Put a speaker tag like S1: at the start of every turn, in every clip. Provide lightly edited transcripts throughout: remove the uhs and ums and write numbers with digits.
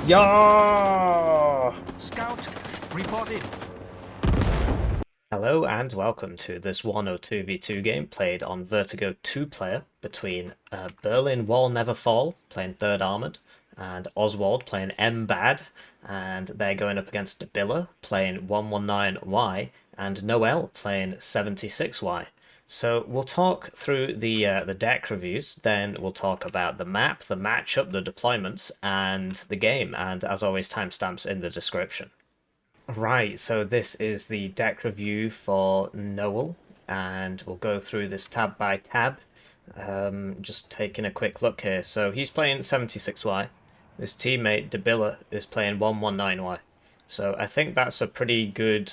S1: Yeah!
S2: Scout, report in.
S1: Hello and welcome to this Warno 2v2 game played on Vertigo 2-player between BerlinWallNeverFall playing 3rd Armoured and Oswald playing MBAD, and they're going up against DaBilla playing 119Y and Noël playing 76Y. So we'll talk through the deck reviews, then we'll talk about the map, the matchup, the deployments, and the game, and as always timestamps in the description. Right, so this is the deck review for Noël, and we'll go through this tab by tab. Just taking a quick look here. So he's playing 76Y. His teammate DaBilla is playing 119Y. So I think that's a pretty good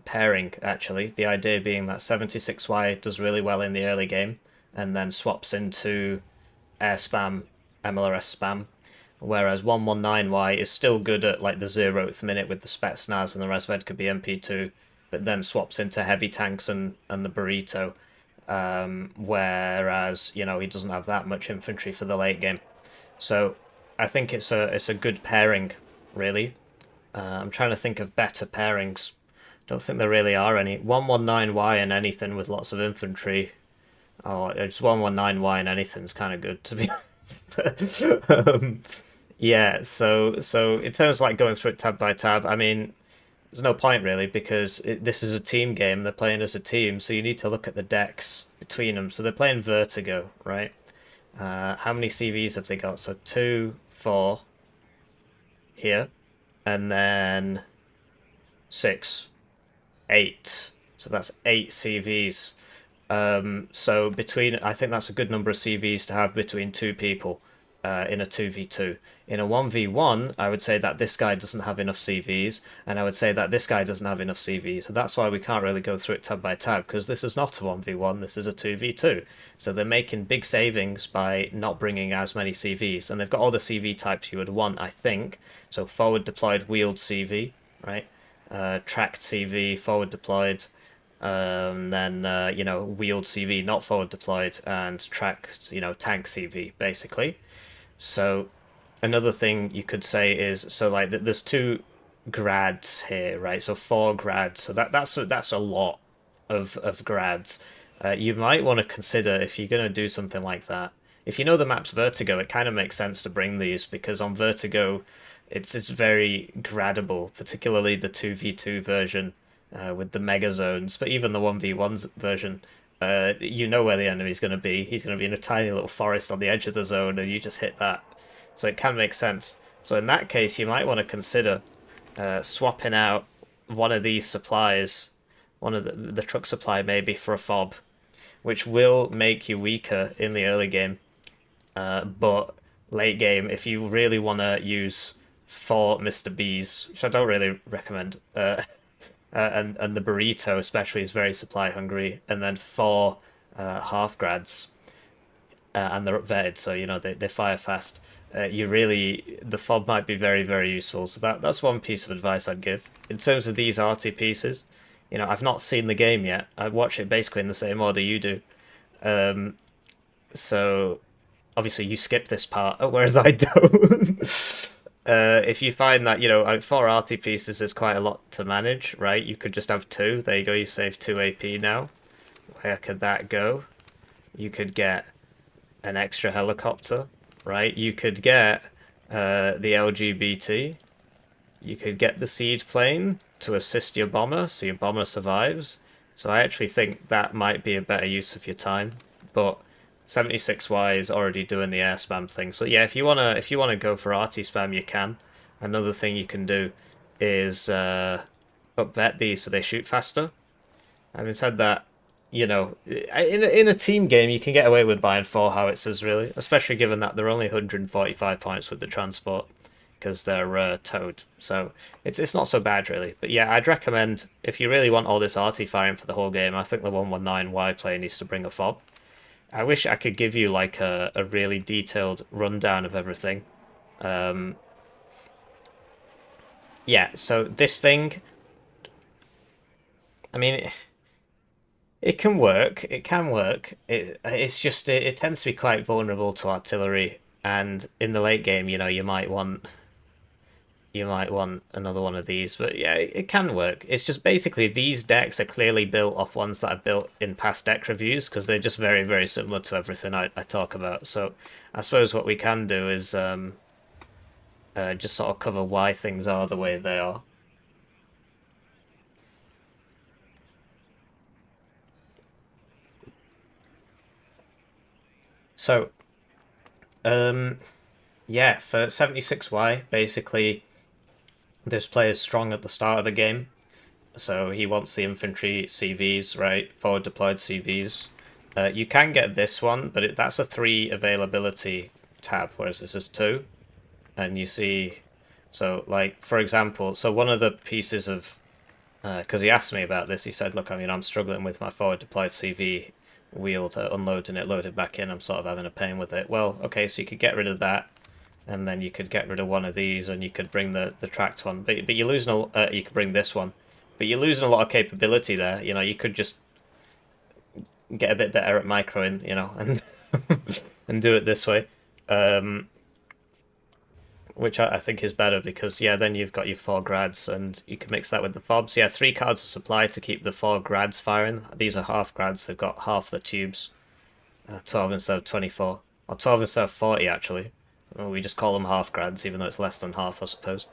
S1: pairing, actually. The idea being that 76Y does really well in the early game, and then swaps into air spam, MLRS spam, whereas 119Y is still good at like the 0th minute with the Spetsnaz and the Resved could be MP2, but then swaps into heavy tanks and the burrito, whereas, you know, he doesn't have that much infantry for the late game. So I think it's a good pairing, really. I'm trying to think of better pairings. Don't think there really are any. 119Y and anything with lots of infantry. Oh, it's 119Y and anything's kind of good, to be honest. Yeah, so in terms of like going through it tab by tab, I mean, there's no point really because this is a team game. They're playing as a team, so you need to look at the decks between them. So they're playing Vertigo, right? How many CVs have they got? So 2, 4 here, and then 6, 8. So that's 8 CVs. So between, I think that's a good number of CVs to have between two people in a 2v2. In a 1v1, I would say that this guy doesn't have enough CVs, and I would say that this guy doesn't have enough CVs. So that's why we can't really go through it tab by tab, because this is not a 1v1, this is a 2v2. So they're making big savings by not bringing as many CVs, and they've got all the CV types you would want, I think. So forward deployed wheeled CV, right? Tracked CV, forward deployed, then you know, wheeled CV, not forward deployed, and tracked, you know, tank CV, basically. So another thing you could say is, so like there's 2 grads here, right? So 4 grads. So that's a lot of grads. You might want to consider if you're going to do something like that. If you know the map's Vertigo, it kind of makes sense to bring these because on Vertigo, it's very gradable, particularly the 2v2 version with the mega zones, but even the 1v1 version. You know where the enemy's going to be. He's going to be in a tiny little forest on the edge of the zone, and you just hit that. So it can make sense. So in that case, you might want to consider swapping out one of these supplies, one of the truck supply maybe, for a fob, which will make you weaker in the early game. But late game, if you really want to use 4 Mr. Bs, which I don't really recommend, and the burrito especially is very supply hungry, and then 4 half grads, and they're vetted, so you know they fire fast. The fob might be very very useful. So that's one piece of advice I'd give. In terms of these arty pieces, you know, I've not seen the game yet. I watch it basically in the same order you do. So obviously you skip this part, whereas I don't. If you find that, you know, 4 RT pieces is quite a lot to manage, right? You could just have 2. There you go, you save 2 AP now. Where could that go? You could get an extra helicopter, right? You could get the LGBT. You could get the siege plane to assist your bomber, so your bomber survives. So I actually think that might be a better use of your time. But 76Y is already doing the air spam thing. So yeah, if you wanna go for RT spam, you can. Another thing you can do is upvet these so they shoot faster. Having said that, you know, in a team game, you can get away with buying 4 howitzers, really, especially given that they're only 145 points with the transport because they're towed. So it's not so bad, really. But yeah, I'd recommend, if you really want all this RT firing for the whole game, I think the 119Y player needs to bring a fob. I wish I could give you like a really detailed rundown of everything. Yeah, so this thing, I mean, it can work. It can work. It's just it tends to be quite vulnerable to artillery, and in the late game, you know, you might want you might want another one of these, but yeah, it can work. It's just basically these decks are clearly built off ones that I've built in past deck reviews because they're just very, very similar to everything I talk about. So I suppose what we can do is just sort of cover why things are the way they are. So, yeah, for 76Y, basically, this player's strong at the start of the game, so he wants the infantry CVs, right? Forward deployed CVs. You can get this one, but that's a 3 availability tab, whereas this is 2. And you see, so like, for example, so one of the pieces of, because he asked me about this, he said, look, I mean, I'm struggling with my forward deployed CV wheel to unload and it loaded back in. I'm sort of having a pain with it. Well, okay, so you could get rid of that, and then you could get rid of one of these, and you could bring the tracked one. But you're losing you could bring this one, but you're losing a lot of capability there. You know, you could just get a bit better at microing, you know, and and do it this way, which I think is better because yeah, then you've got your 4 grads, and you can mix that with the fobs. Yeah, 3 cards of supply to keep the 4 grads firing. These are half grads. They've got half the tubes, 12 instead of 24, or 12 instead of 40 actually. Well, we just call them half grads, even though it's less than half, I suppose.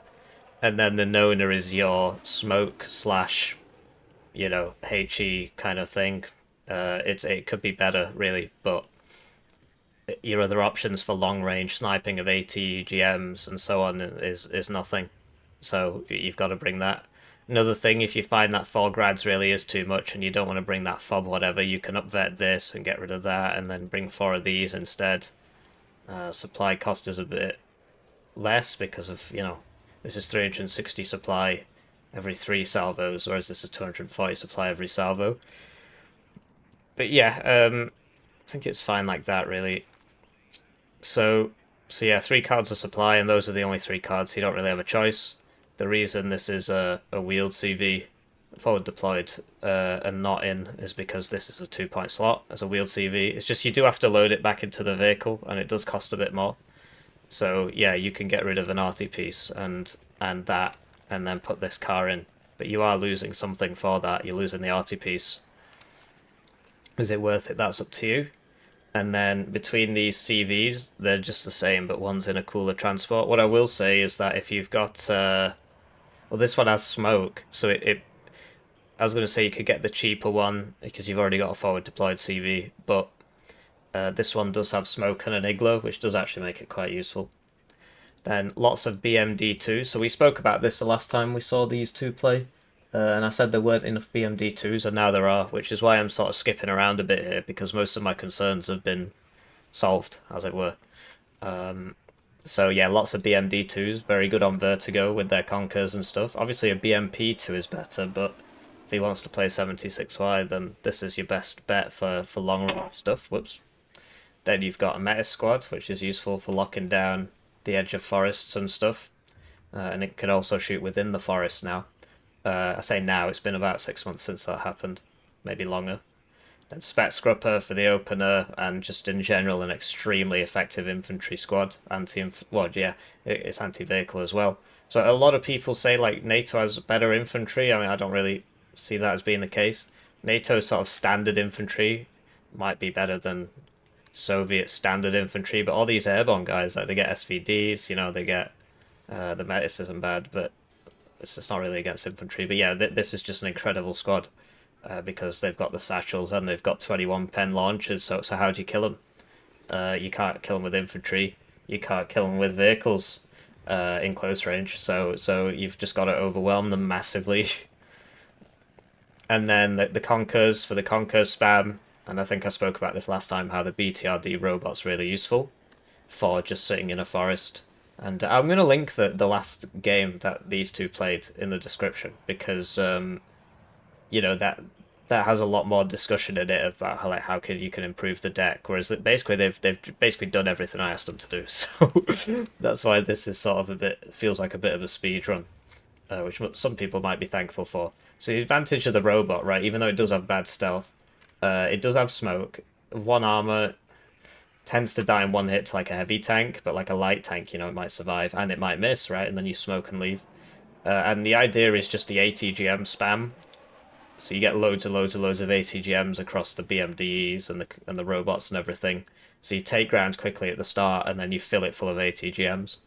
S1: And then the Nona is your smoke slash, you know, HE kind of thing. It could be better, really, but your other options for long range sniping of AT, GMs, and so on is nothing. So you've got to bring that. Another thing, if you find that 4 grads really is too much and you don't want to bring that fob whatever, you can upvet this and get rid of that and then bring 4 of these instead. Supply cost is a bit less because of, you know, this is 360 supply every 3 salvos, whereas this is 240 supply every salvo. But yeah, I think it's fine like that, really. So yeah, 3 cards of supply, and those are the only 3 cards, so you don't really have a choice. The reason this is a wheeled CV, forward deployed, and not in, is because this is a 2-point slot as a wheeled CV. It's just you do have to load it back into the vehicle, and it does cost a bit more. So yeah, you can get rid of an arty piece and that, and then put this car in. But you are losing something for that. You're losing the arty piece. Is it worth it? That's up to you. And then between these CVs, they're just the same, but one's in a cooler transport. What I will say is that if you've got, well, this one has smoke, so I was going to say you could get the cheaper one because you've already got a forward deployed CV, but this one does have smoke and an igloo, which does actually make it quite useful. Then lots of BMD2, so we spoke about this the last time we saw these two play. And I said there weren't enough BMD2s, and now there are, which is why I'm sort of skipping around a bit here, because most of my concerns have been solved, as it were. So yeah, lots of BMD2s, very good on Vertigo with their Conkers and stuff. Obviously a BMP2 is better, but if he wants to play 76Y, then this is your best bet for long range stuff. Whoops. Then you've got a Meta Squad, which is useful for locking down the edge of forests and stuff. And it can also shoot within the forest now. I say now, it's been about 6 months since that happened, maybe longer. And Spec Scrupper for the opener, and just in general an extremely effective infantry squad. Well, yeah, it's anti-vehicle as well. So a lot of people say like NATO has better infantry. I mean, I don't really see that as being the case. NATO's sort of standard infantry might be better than Soviet standard infantry, but all these airborne guys, like they get SVDs, you know, they get the Metis isn't bad, but it's not really against infantry. But yeah, this is just an incredible squad because they've got the satchels and they've got 21 pen launchers. So how do you kill them? You can't kill them with infantry. You can't kill them with vehicles in close range. So you've just got to overwhelm them massively. And then the Conkers for the Conker spam. And I think I spoke about this last time, how the BTRD robot's really useful for just sitting in a forest. And I'm going to link the last game that these two played in the description because, you know, that has a lot more discussion in it about how you can improve the deck. Whereas basically they've basically done everything I asked them to do. So that's why this is sort of feels like a bit of a speed run, which some people might be thankful for. So the advantage of the robot, right? Even though it does have bad stealth, it does have smoke, 1 armor. tends to die in one hit to like a heavy tank, but like a light tank, you know, it might survive and it might miss, right? And then you smoke and leave. And the idea is just the ATGM spam. So you get loads and loads and loads of ATGMs across the BMDs and the robots and everything. So you take ground quickly at the start and then you fill it full of ATGMs.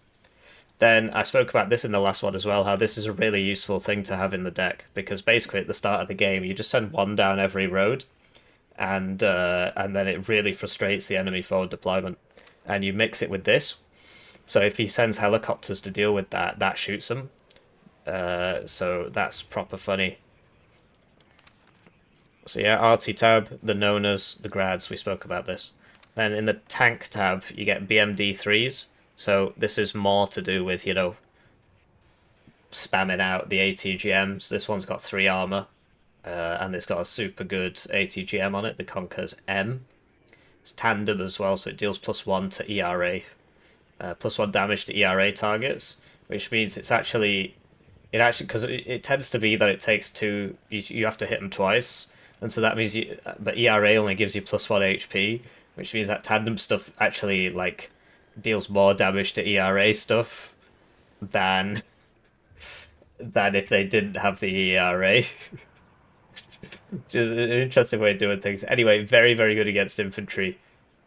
S1: Then I spoke about this in the last one as well, how this is a really useful thing to have in the deck, because basically at the start of the game you just send one down every road, and then it really frustrates the enemy forward deployment. And you mix it with this, so if he sends helicopters to deal with that, that shoots them. So that's proper funny. So yeah, RT tab, the Nonas, the Grads, we spoke about this. Then in the tank tab, you get BMD 3s. So this is more to do with, you know, spamming out the ATGMs. This one's got 3 armor, and it's got a super good ATGM on it, the Conquer's M. It's tandem as well, so it deals +1 to ERA, +1 damage to ERA targets, which means it actually, because it tends to be that it takes 2, you have to hit them twice, and so that means but ERA only gives you +1 HP, which means that tandem stuff actually, like, deals more damage to ERA stuff than if they didn't have the ERA. Which is an interesting way of doing things. Anyway, very, very good against infantry.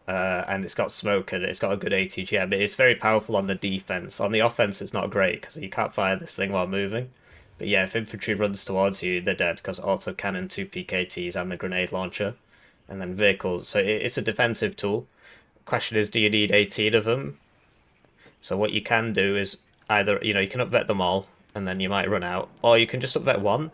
S1: And it's got smoke and it's got a good ATGM. It's very powerful on the defense. On the offense, it's not great because you can't fire this thing while moving. But yeah, if infantry runs towards you, they're dead because auto cannon, 2 PKTs, and the grenade launcher. And then vehicles. So it's a defensive tool. Question is, do you need 18 of them? So what you can do is either, you know, you can upvet them all and then you might run out, or you can just upvet one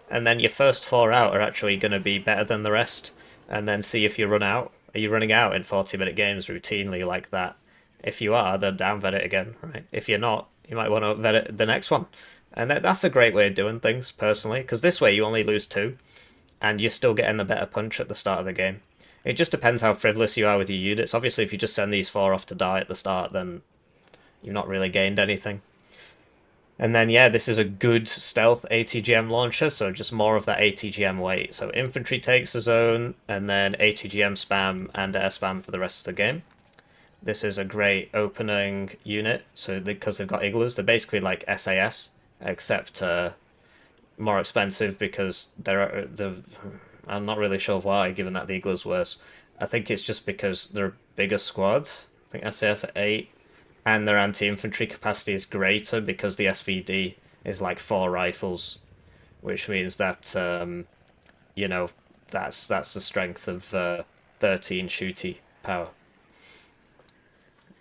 S1: and then your first 4 out are actually going to be better than the rest, and then see if you run out. Are you running out in 40-minute games routinely like that? If you are, then downvet it again, right? If you're not, you might want to upvet it the next one. And that's a great way of doing things, personally, because this way you only lose 2 and you're still getting the better punch at the start of the game. It just depends how frivolous you are with your units. Obviously, if you just send these 4 off to die at the start, then you've not really gained anything. And then, yeah, this is a good stealth ATGM launcher, so just more of that ATGM weight. So infantry takes the zone, and then ATGM spam and air spam for the rest of the game. This is a great opening unit, so because they've got igloos, they're basically like SAS, except more expensive because I'm not really sure why, given that the igloos worse. I think it's just because they're bigger squads. I think SAS are 8, and their anti-infantry capacity is greater because the SVD is like 4 rifles, which means that you know, that's the strength of 13 shooty power.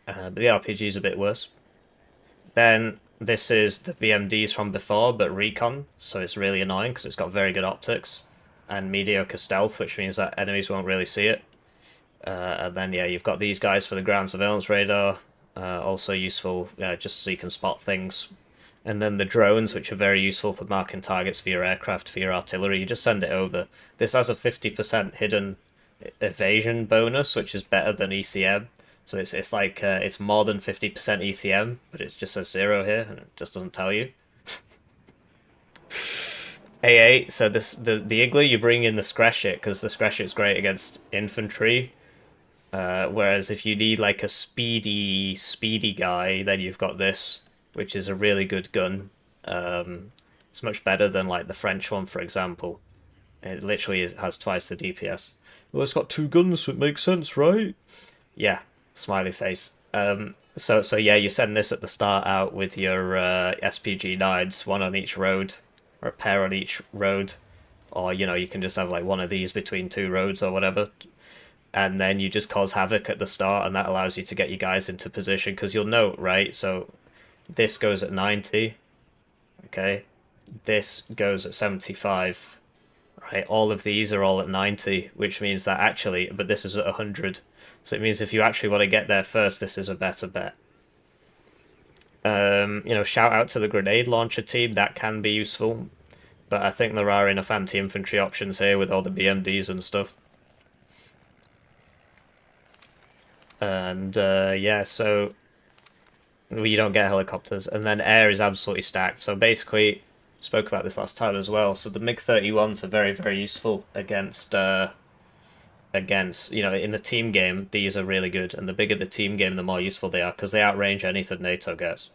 S1: But the RPG is a bit worse. Then this is the BMDs from before, but recon, so it's really annoying because it's got very good optics and mediocre stealth, which means that enemies won't really see it. And then, yeah, you've got these guys for the ground surveillance radar, also useful just so you can spot things. And then the drones, which are very useful for marking targets for your aircraft, for your artillery. You just send it over. This has a 50% hidden evasion bonus, which is better than ECM. So it's like it's more than 50% ECM, but it just says 0 here, and it just doesn't tell you. A8, so the igloo, you bring in the Skreshet, because the Skreshet's great against infantry. Whereas if you need like a speedy guy, then you've got this, which is a really good gun. It's much better than like the French one, for example. It literally has twice the DPS. Well, it's got 2 guns, so it makes sense, right? Yeah, smiley face. So yeah, you send this at the start out with your SPG 9s, 1 on each road, or a pair on each road, or you know, you can just have like 1 of these between 2 roads or whatever, and then you just cause havoc at the start, and that allows you to get your guys into position, because you'll note, right, so this goes at 90, okay, this goes at 75, right, all of these are all at 90, which means that actually, but this is at 100, so it means if you actually want to get there first, this is a better bet. You know, shout out to the grenade launcher team, that can be useful, but I think there are enough anti-infantry options here with all the BMDs and stuff. And yeah, so you don't get helicopters, and then air is absolutely stacked. So basically, spoke about this last time as well. So the MiG-31s are very, very useful against against, in a team game, these are really good. And the bigger the team game, the more useful they are, because they outrange anything NATO gets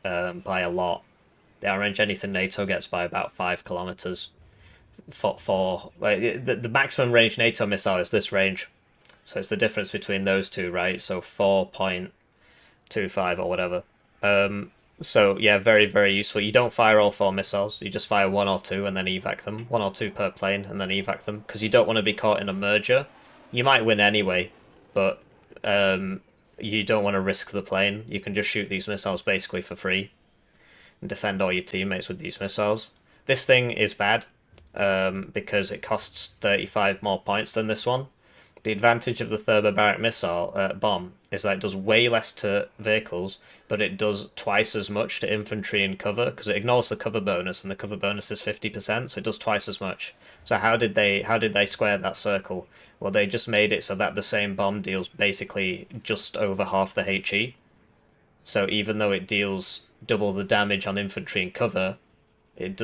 S1: by a lot. They outrange anything NATO gets by about 5 kilometers. The maximum range NATO missile is this range. So it's the difference between those two, right? So 4.25 or whatever. So yeah, very, very useful. You don't fire all 4 missiles. You just fire 1 or 2 and then evac them. 1 or 2 per plane and then evac them. Because you don't want to be caught in a merger. You might win anyway, but you don't want to risk the plane. You can just shoot these missiles basically for free and defend all your teammates with these missiles. This thing is bad because it costs 35 more points than this one. The advantage of the thermobaric missile bomb is that it does way less to vehicles, but it does twice as much to infantry and cover because it ignores the cover bonus, and the cover bonus is 50%, so it does twice as much. So how did they square that circle? Well, they just made it so that the same bomb deals basically just over half the HE. So even though it deals double the damage on infantry and cover, it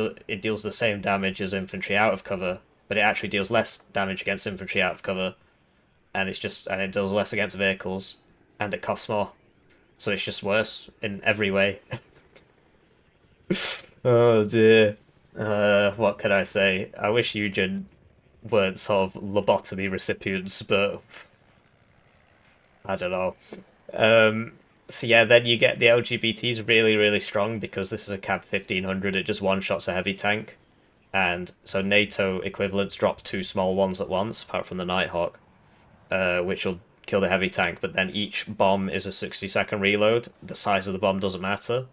S1: deals the same damage as infantry out of cover, but it actually deals less damage against infantry out of cover. And it does less against vehicles, and it costs more, so it's just worse in every way. Oh dear. What could I say? I wish Eugen weren't sort of lobotomy recipients, but I don't know. So yeah, then you get the LGBTs really, really strong because this is a CAB 1500. It just one-shots a heavy tank, and so NATO equivalents drop 2 small ones at once, apart from the Nighthawk. Which will kill the heavy tank, but then each bomb is a 60-second reload. The size of the bomb doesn't matter.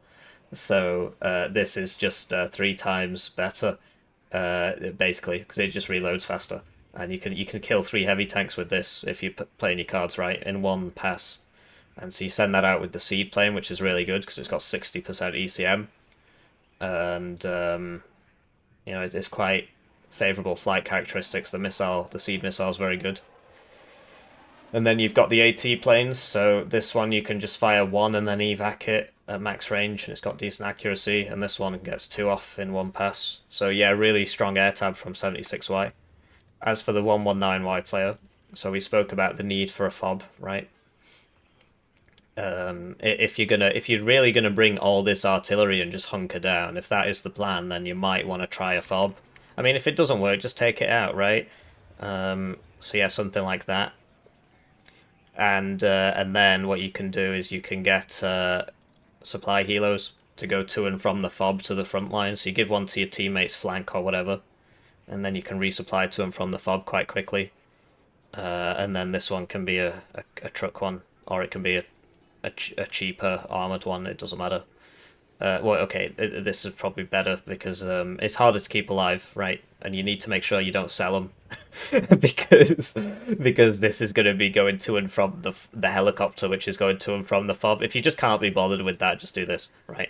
S1: So this is just 3 times better, basically, because it just reloads faster. And you can kill 3 heavy tanks with this if you're playing your cards right in one pass. And so you send that out with the seed plane, which is really good because it's got 60% ECM. And, it's quite favourable flight characteristics. The seed missile is very good. And then you've got the AT planes, so this one you can just fire 1 and then evac it at max range, and it's got decent accuracy, and this one gets 2 off in one pass. So yeah, really strong air tab from 76Y. As for the 119Y player, so we spoke about the need for a fob, right? If you're really gonna bring all this artillery and just hunker down, if that is the plan, then you might want to try a fob. I mean, if it doesn't work, just take it out, right? So yeah, something like that. And then what you can do is you can get supply helos to go to and from the fob to the front line. So you give one to your teammate's flank or whatever, and then you can resupply to and from the fob quite quickly. And then this one can be a truck one, or it can be a cheaper armored one. It doesn't matter. This is probably better because it's harder to keep alive, right? And you need to make sure you don't sell them because this is going to be going to and from the helicopter, which is going to and from the fob. If you just can't be bothered with that, just do this, right?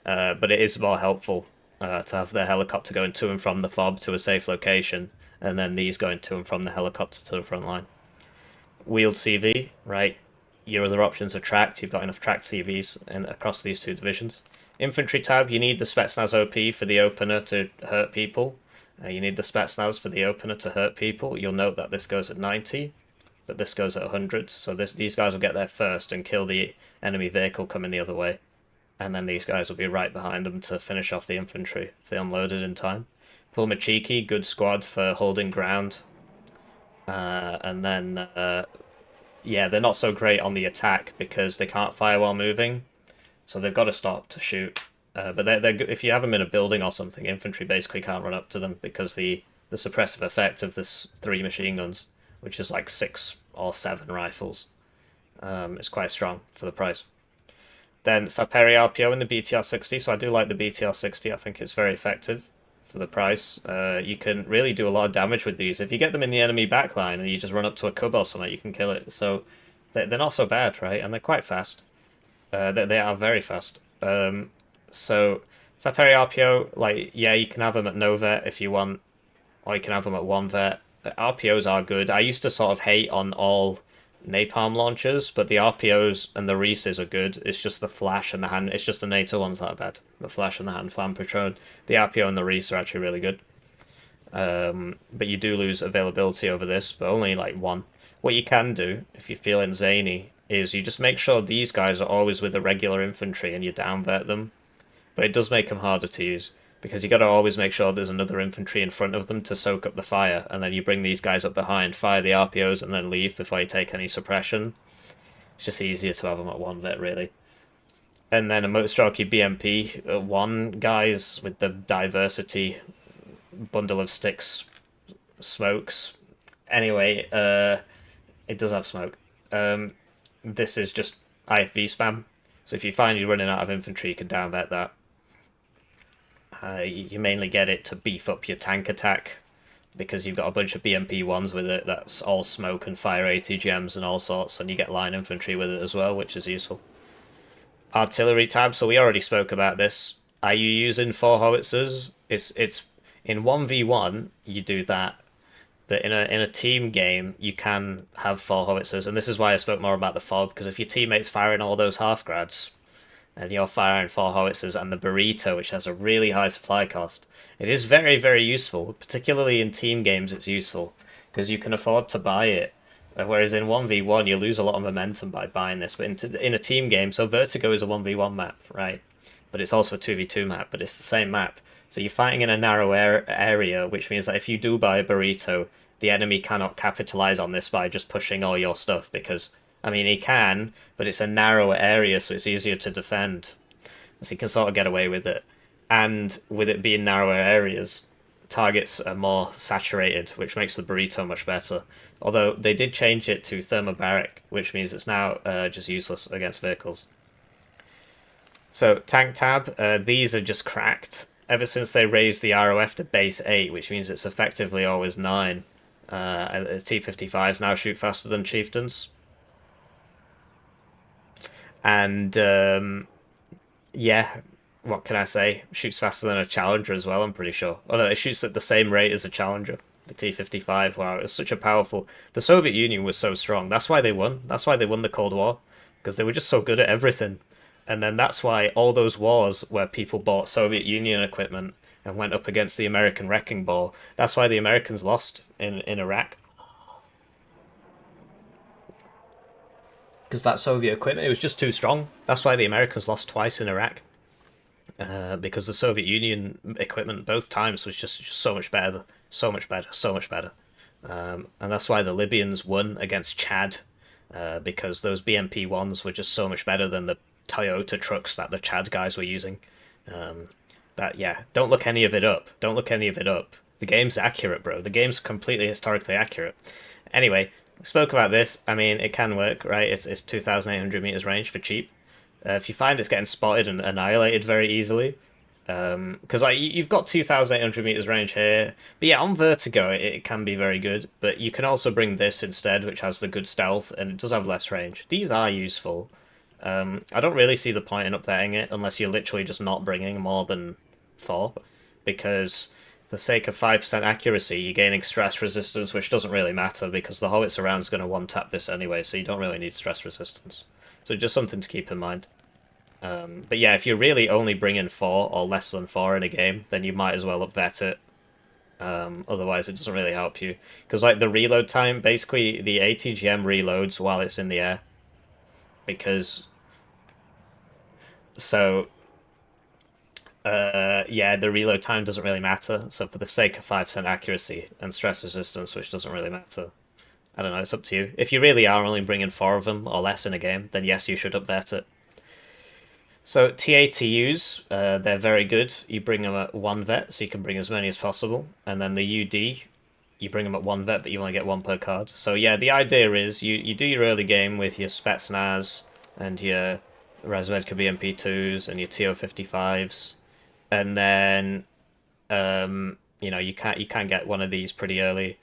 S1: But it is more helpful to have the helicopter going to and from the fob to a safe location, and then these going to and from the helicopter to the front line. Wheeled CV, right? Your other options are tracked. You've got enough tracked CVs across these 2 divisions. Infantry tab, you need the Spetsnaz OP for the opener to hurt people. You need the Spetsnaz for the opener to hurt people. You'll note that this goes at 90, but this goes at 100. So these guys will get there first and kill the enemy vehicle coming the other way. And then these guys will be right behind them to finish off the infantry if they unloaded in time. Pulmachiki, good squad for holding ground. And then, yeah, they're not so great on the attack because they can't fire while moving. So they've got to stop to shoot. But if you have them in a building or something, infantry basically can't run up to them because the suppressive effect of this 3 machine guns, which is like 6 or 7 rifles, is quite strong for the price. Then Saperi RPO in the BTR-60, so I do like the BTR-60. I think it's very effective for the price. You can really do a lot of damage with these. If you get them in the enemy backline and you just run up to a cub or something, you can kill it. So they're not so bad, right? And they're quite fast. They are very fast. So Saperi RPO, like, yeah, you can have them at no vet if you want, or you can have them at 1 vet. RPOs are good. I used to sort of hate on all napalm launchers, but the RPOs and the Reeses are good. It's just the flash and the hand. It's just the NATO ones that are bad. The flash and the hand flam patron. The RPO and the Reese are actually really good. but you do lose availability over this, but only like 1. What you can do, if you're feeling zany, is you just make sure these guys are always with the regular infantry and you downvert them. But it does make them harder to use, because you got to always make sure there's another infantry in front of them to soak up the fire, and then you bring these guys up behind, fire the RPOs, and then leave before you take any suppression. It's just easier to have them at 1 vet, really. And then a Motorstrike BMP, 1 guys with the diversity bundle of sticks, smokes. Anyway, it does have smoke. This is just IFV spam. So if you find you're running out of infantry, you can downvet that. You mainly get it to beef up your tank attack, because you've got a bunch of BMP1s with it that's all smoke and fire ATGMs and all sorts, and you get line infantry with it as well, which is useful. Artillery tab, so we already spoke about this. Are you using 4 howitzers? It's in 1v1 you do that, but in a team game you can have 4 howitzers, and this is why I spoke more about the FOB, because if your teammate's firing all those half grads and you're firing 4 howitzers and the burrito, which has a really high supply cost, it is very, very useful. Particularly in team games it's useful, because you can afford to buy it. Whereas in 1v1 you lose a lot of momentum by buying this, but in a team game, so Vertigo is a 1v1 map, right? But it's also a 2v2 map, but it's the same map. So you're fighting in a narrow area, which means that if you do buy a burrito, the enemy cannot capitalize on this by just pushing all your stuff, because, I mean, he can, but it's a narrower area, so it's easier to defend. So you can sort of get away with it. And with it being narrower areas, targets are more saturated, which makes the burrito much better. Although they did change it to thermobaric, which means it's now just useless against vehicles. So tank tab, these are just cracked. Ever since they raised the ROF to base 8, which means it's effectively always 9. T-55s now shoot faster than chieftains. And yeah, what can I say? Shoots faster than a Challenger as well, I'm pretty sure. Oh no, it shoots at the same rate as a Challenger. The T-55, wow, it's such a powerful... The Soviet Union was so strong. That's why they won. That's why they won the Cold War. Because they were just so good at everything. And then that's why all those wars where people bought Soviet Union equipment and went up against the American wrecking ball, that's why the Americans lost in Iraq. Because that Soviet equipment, it was just too strong. That's why the Americans lost twice in Iraq. Because the Soviet Union equipment both times was just so much better, so much better, so much better. And that's why the Libyans won against Chad, because those BMP-1s were just so much better than the Toyota trucks that the Chad guys were using. Yeah, don't look any of it up. Don't look any of it up. The game's accurate, bro. The game's completely historically accurate. Anyway, we spoke about this. I mean, it can work, right? It's 2,800 meters range for cheap. If you find it's getting spotted and annihilated very easily, because like you've got 2,800 meters range here, but yeah, on Vertigo it can be very good. But you can also bring this instead, which has the good stealth and it does have less range. These are useful. I don't really see the point in upvetting it unless you're literally just not bringing more than 4, because for the sake of 5% accuracy, you're gaining stress resistance, which doesn't really matter because the howitzer round is going to one-tap this anyway, so you don't really need stress resistance. So just something to keep in mind. But yeah, if you're really only bringing 4 or less than 4 in a game, then you might as well upvet it. Otherwise, it doesn't really help you. Because like the reload time, basically the ATGM reloads while it's in the air. Because... So... yeah, the reload time doesn't really matter. So for the sake of 5% accuracy and stress resistance, which doesn't really matter, I don't know, it's up to you. If you really are only bringing 4 of them or less in a game, then yes, you should upvet it. So TATUs, they're very good. You bring them at 1 vet, so you can bring as many as possible. And then the UD, you bring them at 1 vet, but you only get 1 per card. So yeah, the idea is you do your early game with your Spetsnaz and your Razvedka BMP2s and your TO55s. And then, you know, you can get one of these pretty early,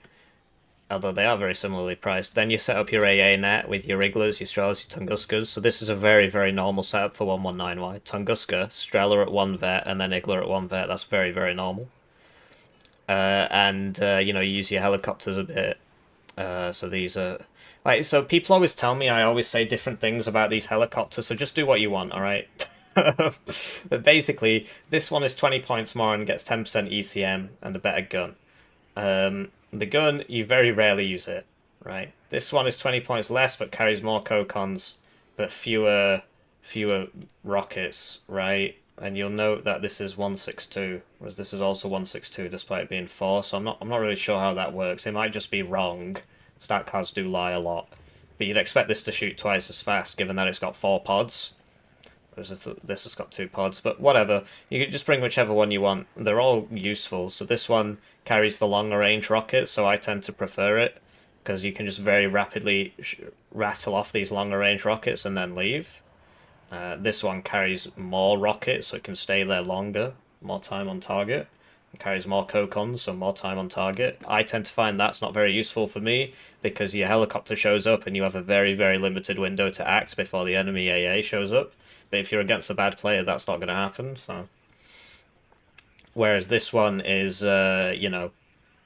S1: although they are very similarly priced. Then you set up your AA net with your Wrigglers, your Strellas, your Tunguskas. So this is a very, very normal setup for 119Y. Tunguska, Strela at 1 vet, and then Igler at 1 vet. That's very, very normal. You know, you use your helicopters a bit. So these are... Like, so people always tell me I always say different things about these helicopters, so just do what you want, alright? But basically, this one is 20 points more and gets 10% ECM and a better gun. The gun, you very rarely use it, right? This one is 20 points less, but carries more cocons, but fewer rockets, right? And you'll note that this is 162, whereas this is also 162 despite being 4, so I'm not really sure how that works. It might just be wrong. Stat cards do lie a lot. But you'd expect this to shoot twice as fast, given that it's got 4 pods. Whereas this has got 2 pods, but whatever. You can just bring whichever one you want. They're all useful. So this one carries the longer range rocket, so I tend to prefer it, because you can just very rapidly rattle off these longer range rockets and then leave. This one carries more rockets, so it can stay there longer, more time on target. It carries more cocons, so more time on target. I tend to find that's not very useful for me, because your helicopter shows up and you have a very, very limited window to act before the enemy AA shows up. But if you're against a bad player, that's not going to happen. So, whereas this one is, you know,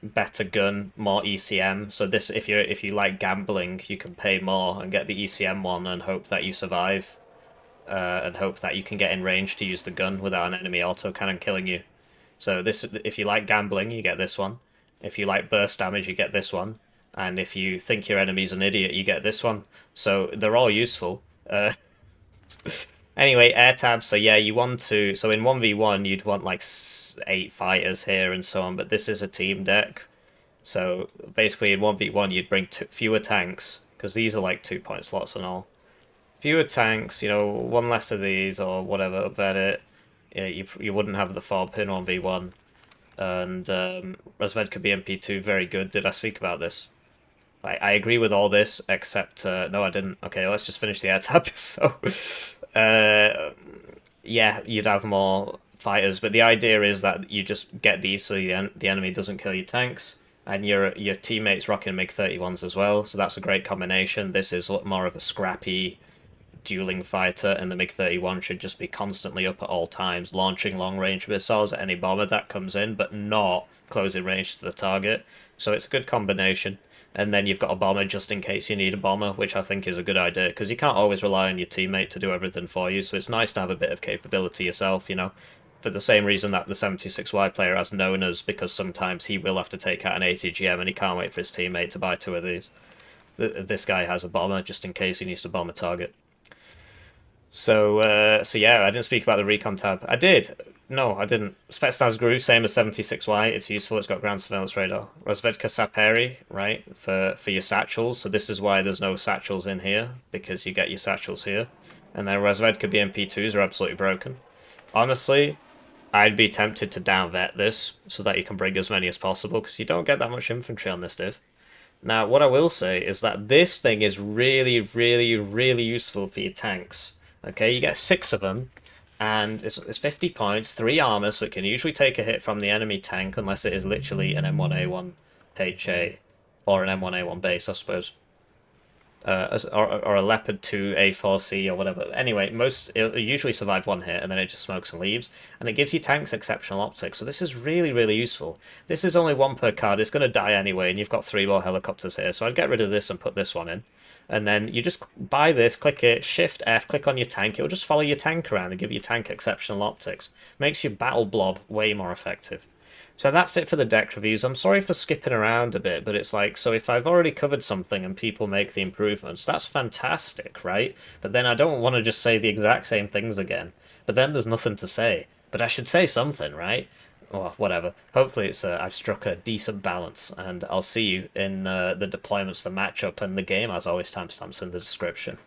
S1: better gun, more ECM. So this, if you like gambling, you can pay more and get the ECM one and hope that you survive, and hope that you can get in range to use the gun without an enemy autocannon killing you. So this, if you like gambling, you get this one. If you like burst damage, you get this one. And if you think your enemy's an idiot, you get this one. So they're all useful. Anyway, air tab, so yeah, you want to... So in 1v1, you'd want like 8 fighters here and so on, but this is a team deck. So basically in 1v1, you'd bring fewer tanks, because these are like 2-point slots and all. Fewer tanks, you know, one less of these or whatever, upvet it. Yeah, you wouldn't have the fob in 1v1. And Oswald be MP2, very good. Did I speak about this? I agree with all this, except... no, I didn't. Okay, let's just finish the air tab. So... yeah, you'd have more fighters, but the idea is that you just get these so the enemy doesn't kill your tanks, and your teammates rocking MiG-31s as well, so that's a great combination. This is more of a scrappy dueling fighter, and the MiG-31 should just be constantly up at all times, launching long-range missiles at any bomber that comes in, but not closing range to the target, so it's a good combination. And then you've got a bomber just in case you need a bomber, which I think is a good idea, because you can't always rely on your teammate to do everything for you, so it's nice to have a bit of capability yourself, you know, for the same reason that the 76Y player has Nonas, because sometimes he will have to take out an ATGM and he can't wait for his teammate to buy 2 of these. This guy has a bomber just in case he needs to bomb a target. So, so yeah, I didn't speak about the recon tab. I did. No, I didn't. Spetsnaz Gru, same as 76Y. It's useful. It's got ground surveillance radar. Rozvedka Saperi, right, for your satchels. So this is why there's no satchels in here, because you get your satchels here. And then Rozvedka BMP2s are absolutely broken. Honestly, I'd be tempted to down-vet this so that you can bring as many as possible, because you don't get that much infantry on this div. Now, what I will say is that this thing is really, really, really useful for your tanks. Okay, you get 6 of them, and it's 50 points, 3 armor, so it can usually take a hit from the enemy tank, unless it is literally an M1A1 HA, or an M1A1 base, I suppose. Or a Leopard 2 A4C or whatever. Anyway, it'll usually survive 1 hit, and then it just smokes and leaves, and it gives you tanks exceptional optics, so this is really, really useful. This is only 1 per card, it's going to die anyway, and you've got 3 more helicopters here, so I'd get rid of this and put this one in. And then you just buy this, click it, Shift F, click on your tank. It'll just follow your tank around and give your tank exceptional optics. Makes your battle blob way more effective. So that's it for the deck reviews. I'm sorry for skipping around a bit, but it's like, so if I've already covered something and people make the improvements, that's fantastic, right? But then I don't want to just say the exact same things again. But then there's nothing to say. But I should say something, right? Or whatever. Hopefully I've struck a decent balance, and I'll see you in the deployments, the matchup, and the game. As always, timestamps in the description.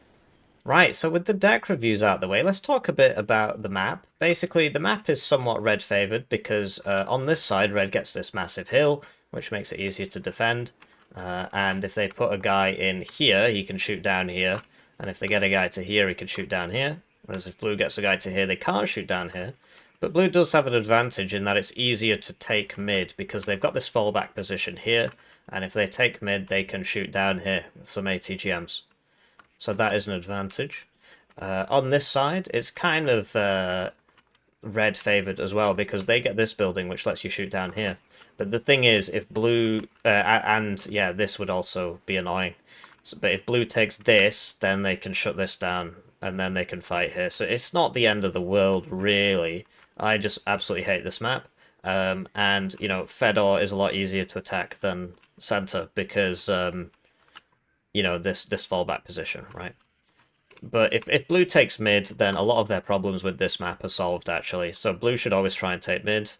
S1: Right, so with the deck reviews out of the way, let's talk a bit about the map. Basically, the map is somewhat red favoured, because on this side, red gets this massive hill, which makes it easier to defend. And if they put a guy in here, he can shoot down here. And if they get a guy to here, he can shoot down here. Whereas if blue gets a guy to here, they can't shoot down here. But blue does have an advantage in that it's easier to take mid, because they've got this fallback position here, and if they take mid, they can shoot down here with some ATGMs. So that is an advantage. On this side, it's kind of red favoured as well, because they get this building, which lets you shoot down here. But the thing is, if blue... and, yeah, this would also be annoying. But if blue takes this, then they can shut this down, and then they can fight here. So it's not the end of the world, really. I just absolutely hate this map. And, you know, Fedor is a lot easier to attack than center because, you know, this fallback position, right? But if blue takes mid, then a lot of their problems with this map are solved, actually. So blue should always try and take mid.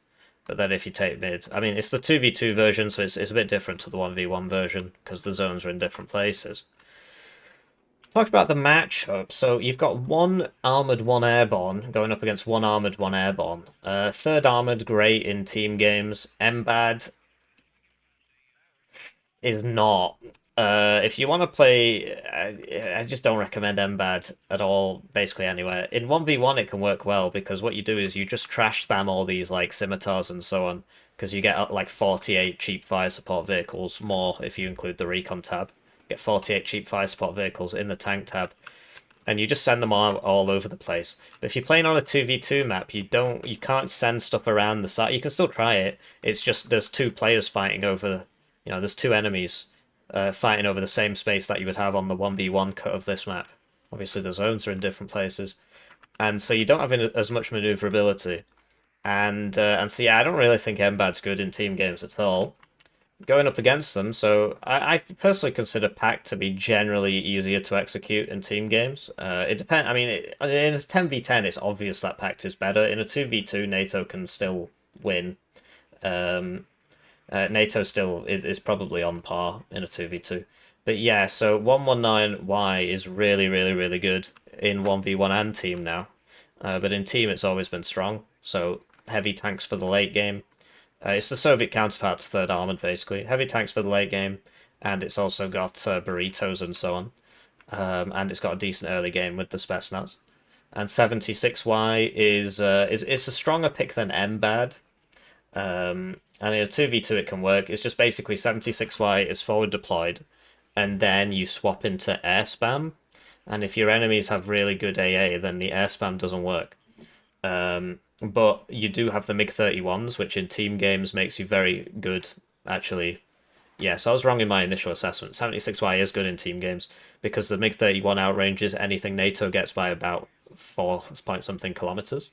S1: But then if you take mid... I mean, it's the 2v2 version, so it's a bit different to the 1v1 version, because the zones are in different places. Talk about the matchup. So you've got one armored, one airborne, going up against one armored, one airborne. Third armored, great in team games. MBAD is not. If you want to play, I just don't recommend MBAD at all, basically anywhere. In 1v1 it can work well, because what you do is you just trash spam all these like scimitars and so on, because you get like 48 cheap fire support vehicles, more if you include the recon tab. You get 48 cheap fire support vehicles in the tank tab, and you just send them all over the place. But if you're playing on a 2v2 map, you can't send stuff around the side. You can still try it. It's just there's two players fighting over, you know, there's two enemies fighting over the same space that you would have on the 1v1 cut of this map. Obviously, the zones are in different places, and so you don't have as much maneuverability. And so yeah, I don't really think MBAD's good in team games at all. Going up against them, so I personally consider PACT to be generally easier to execute in team games. It depends. I mean, in a 10v10, it's obvious that PACT is better. In a 2v2, NATO can still win. NATO still is probably on par in a 2v2. But yeah, so 119Y is really, really, really good in 1v1 and team now. But in team, it's always been strong. So heavy tanks for the late game. It's the Soviet counterpart to Third Armored, basically. Heavy tanks for the late game, and it's also got burritos and so on. And it's got a decent early game with the Spetsnaz. And 76Y is it's a stronger pick than MBAD. And in a 2v2 it can work. It's just basically 76Y is forward deployed, and then you swap into air spam. And if your enemies have really good AA, then the air spam doesn't work. But you do have the MiG-31s, which in team games makes you very good, actually. Yeah, so I was wrong in my initial assessment. 76Y is good in team games, because the MiG-31 outranges anything NATO gets by about 4 point something kilometers.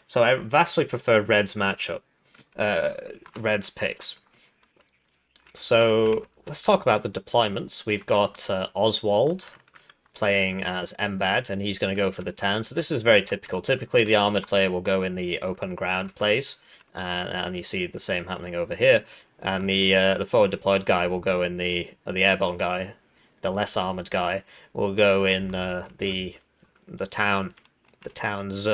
S1: So I vastly prefer Red's matchup. Red's picks. So let's talk about the deployments. We've got Oswald playing as MBAD, and he's going to go for the town. So this is very typical. Typically, the armored player will go in the open ground place, and you see the same happening over here. And the forward deployed guy will go in the airborne guy, the less armored guy will go in the town, the towns.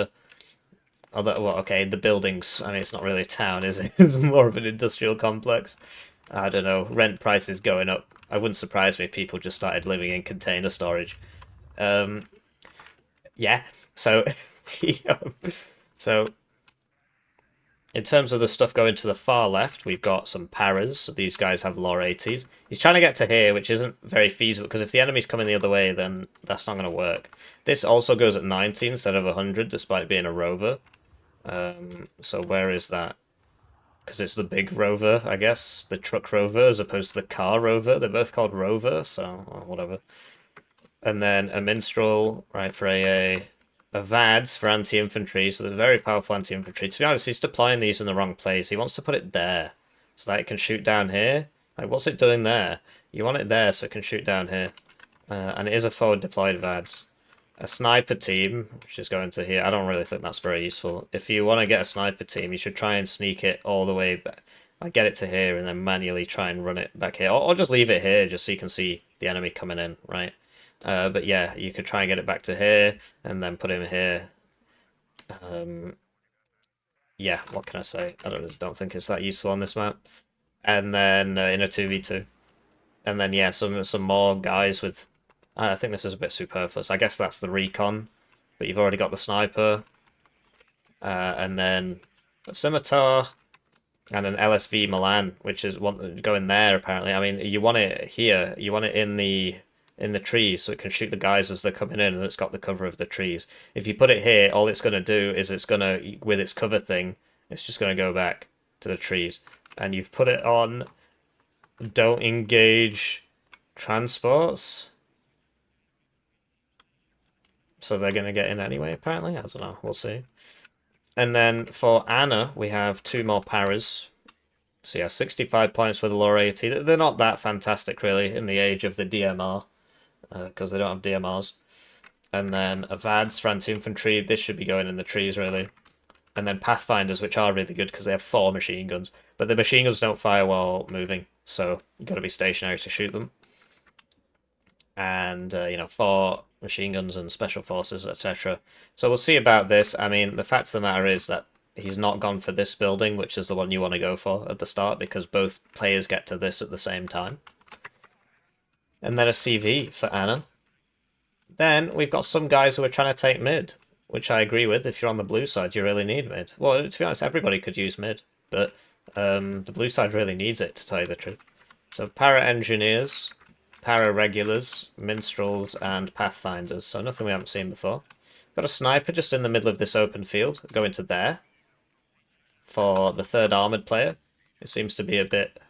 S1: Well, okay, the buildings. I mean, it's not really a town, is it? It's more of an industrial complex. I don't know. Rent prices going up. I wouldn't surprise me if people just started living in container storage. Yeah. So, so in terms of the stuff going to the far left, we've got some paras. So these guys have lore 80s. He's trying to get to here, which isn't very feasible, because if the enemy's coming the other way, then that's not going to work. This also goes at 90 instead of 100, despite being a rover. So where is that? Because it's the big rover, I guess. The truck rover as opposed to the car rover. They're both called rover, so whatever. And then a minstrel, right, for AA. A VADS for anti-infantry, so they're very powerful anti-infantry. To be honest, he's deploying these in the wrong place. He wants to put it there, so that it can shoot down here. Like, what's it doing there? You want it there so it can shoot down here. And it is a forward deployed VADS. A sniper team, which is going to here. I don't really think that's very useful. If you want to get a sniper team, you should try and sneak it all the way back. Like, get it to here and then manually try and run it back here. Or just leave it here just so you can see the enemy coming in, right? But yeah, you could try and get it back to here and then put him here. Yeah, what can I say? I don't think it's that useful on this map. And then in a 2v2. And then, yeah, some more guys with... I think this is a bit superfluous. I guess that's the recon, but you've already got the sniper. And then a scimitar and an LSV Milan, which is going there, apparently. I mean, you want it here. You want it in the trees so it can shoot the guys as they're coming in, and it's got the cover of the trees. If you put it here, all it's going to do is it's going to, with its cover thing, it's just going to go back to the trees. And you've put it on don't engage transports. So they're going to get in anyway, apparently. I don't know. We'll see. And then for Anna, we have 2 more paras. So yeah, 65 points with a lower AT. They're not that fantastic, really, in the age of the DMR, because they don't have DMRs. And then Avads for anti-infantry. This should be going in the trees, really. And then Pathfinders, which are really good because they have 4 machine guns. But the machine guns don't fire while moving, so you've got to be stationary to shoot them. And, 4 machine guns and special forces, etc. So we'll see about this. I mean, the fact of the matter is that he's not gone for this building, which is the one you want to go for at the start, because both players get to this at the same time. And then a CV for Anna. Then we've got some guys who are trying to take mid, which I agree with. If you're on the blue side, you really need mid. Well, to be honest, everybody could use mid, but the blue side really needs it, to tell you the truth. So para-engineers, para-regulars, minstrels, and pathfinders. So nothing we haven't seen before. Got a sniper just in the middle of this open field. Go into there. For the 3rd armoured player. It seems to be a bit...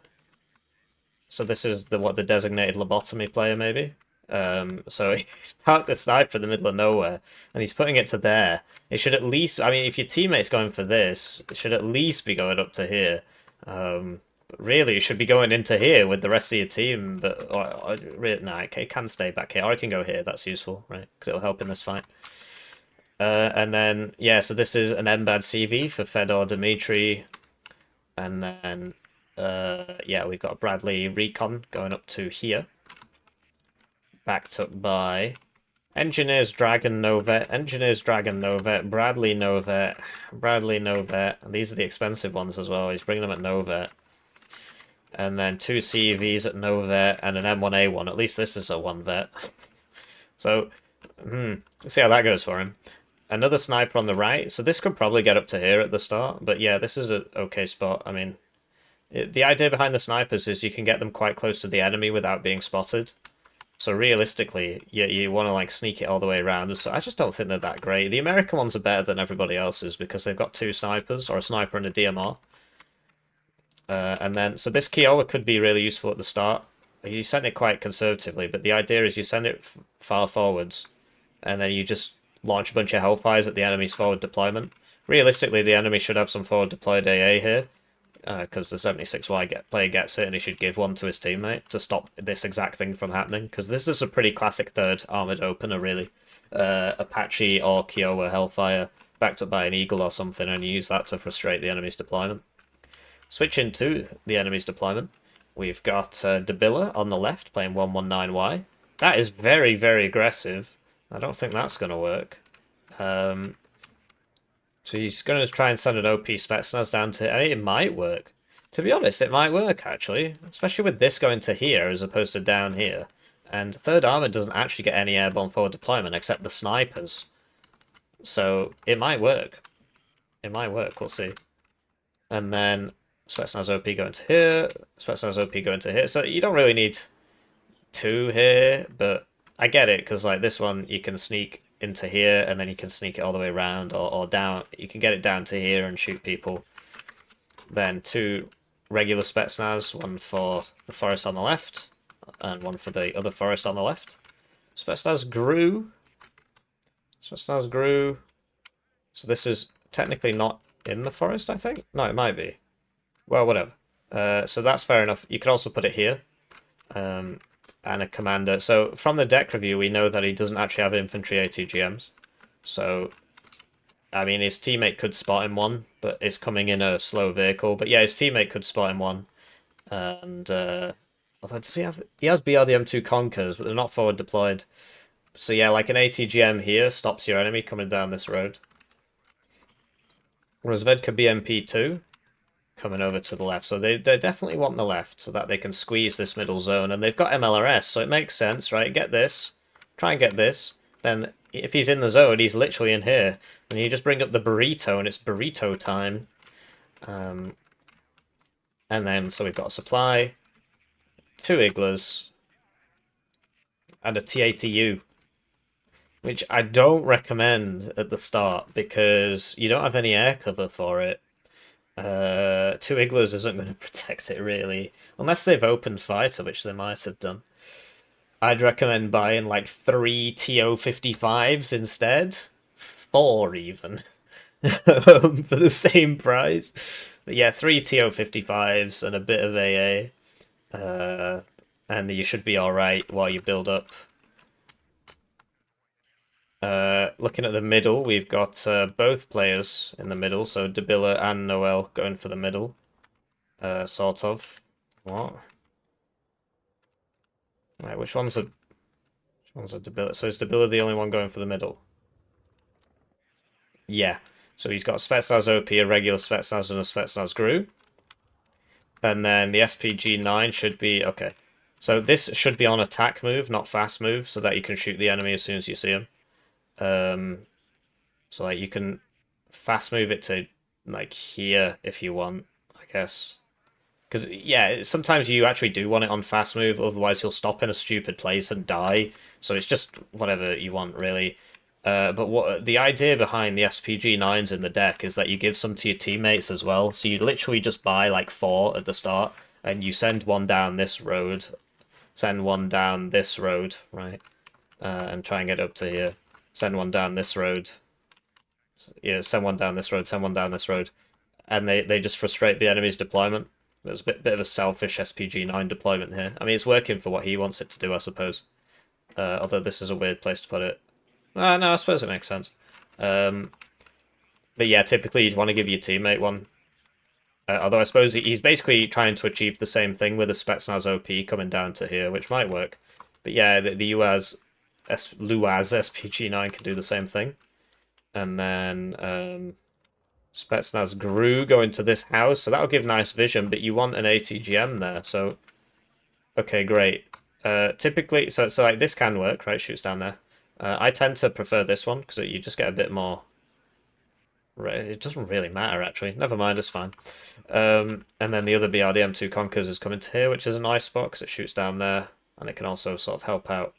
S1: So this is the designated lobotomy player, maybe? So he's parked the sniper in the middle of nowhere, and he's putting it to there. It should at least... I mean, if your teammate's going for this, it should at least be going up to here. But really, it should be going into here with the rest of your team, but... no, it can stay back here. Or it can go here, that's useful, right? Because it'll help in this fight. And then, yeah, so this is an MBAD CV for Fedor Dmitry. And then, yeah, we've got a Bradley Recon going up to here. Backed up by Engineers Dragon Novet, Engineers Dragon Novet, Bradley Novet, Bradley Novet. These are the expensive ones as well. He's bringing them at Novet. And then 2 CVs at Novet and an M1A1. At least this is a 1 vet. So, let's see how that goes for him. Another sniper on the right. So this could probably get up to here at the start. But yeah, this is an okay spot. I mean, the idea behind the snipers is you can get them quite close to the enemy without being spotted. So realistically, you want to like sneak it all the way around. So I just don't think they're that great. The American ones are better than everybody else's because they've got 2 snipers, or a sniper and a DMR. And then, so this Kiowa could be really useful at the start. You send it quite conservatively, but the idea is you send it far forwards, and then you just launch a bunch of Hellfires at the enemy's forward deployment. Realistically, the enemy should have some forward deployed AA here, because the 76Y player gets it, and he should give one to his teammate to stop this exact thing from happening, because this is a pretty classic 3rd armoured opener, really. Apache or Kiowa Hellfire, backed up by an Eagle or something, and you use that to frustrate the enemy's deployment. Switching to the enemy's deployment, we've got DaBilla on the left, playing 119Y. That is very, very aggressive. I don't think that's going to work. So he's going to try and send an OP Spetsnaz down to... I mean, it might work. To be honest, it might work, actually. Especially with this going to here as opposed to down here. And 3rd Armour doesn't actually get any airborne forward deployment except the snipers. So it might work. It might work, we'll see. And then Spetsnaz OP going to here. Spetsnaz OP going to here. So you don't really need 2 here, but... I get it, because like this one, you can sneak into here, and then you can sneak it all the way around, or down. You can get it down to here and shoot people. Then 2 regular Spetsnaz, one for the forest on the left, and one for the other forest on the left. Spetsnaz grew. Spetsnaz grew. So this is technically not in the forest, I think? No, it might be. Well, whatever. So that's fair enough. You could also put it here. And a commander. So from the deck review, we know that he doesn't actually have infantry ATGMs. So, I mean, his teammate could spot him one, but it's coming in a slow vehicle. But yeah, his teammate could spot him one. And, although, does he have... He has BRDM2 Conkers, but they're not forward deployed. So yeah, like an ATGM here stops your enemy coming down this road. Whereas Vedka BMP2 coming over to the left. So they definitely want the left so that they can squeeze this middle zone. And they've got MLRS, so it makes sense, right? Get this. Try and get this. Then if he's in the zone, he's literally in here. And you just bring up the burrito, and it's burrito time. And then, so we've got a supply, 2 Iglas, and a TATU. Which I don't recommend at the start, because you don't have any air cover for it. 2 Igloos isn't going to protect it, really. Unless they've opened fighter, which they might have done. I'd recommend buying, like, 3 TO-55s instead. 4, even. for the same price. But yeah, 3 TO55s and a bit of AA. And you should be alright while you build up. Looking at the middle, we've got both players in the middle, so DaBilla and Noël going for the middle. Sort of. What? Right, which one's a DaBilla? So is DaBilla the only one going for the middle? Yeah. So he's got a Spetsnaz OP, a regular Spetsnaz, and a Spetsnaz GRU. And then the SPG-9 should be... Okay. So this should be on attack move, not fast move, so that you can shoot the enemy as soon as you see him. So like you can fast move it to like here if you want, I guess. Because yeah, sometimes you actually do want it on fast move, otherwise you'll stop in a stupid place and die. So it's just whatever you want, really. But what the idea behind the SPG-9s in the deck is that you give some to your teammates as well. So you literally just buy like 4 at the start, and you send one down this road, send one down this road, right? And try and get up to here. Send one down this road. Yeah, send one down this road, send one down this road. And they just frustrate the enemy's deployment. There's a bit of a selfish SPG-9 deployment here. I mean, it's working for what he wants it to do, I suppose. Although this is a weird place to put it. No, I suppose it makes sense. But yeah, typically you'd want to give your teammate one. Although I suppose he's basically trying to achieve the same thing with a Spetsnaz OP coming down to here, which might work. But yeah, the Luaz SPG-9 can do the same thing. And then Spetsnaz GRU going to this house, so that'll give nice vision, but you want an ATGM there, so... Okay, great. Typically, so like this can work, right? Shoots down there. I tend to prefer this one, because you just get a bit more... It doesn't really matter, actually. Never mind, it's fine. And then the other BRDM2 Conkers is coming to here, which is a nice spot, because it shoots down there, and it can also sort of help out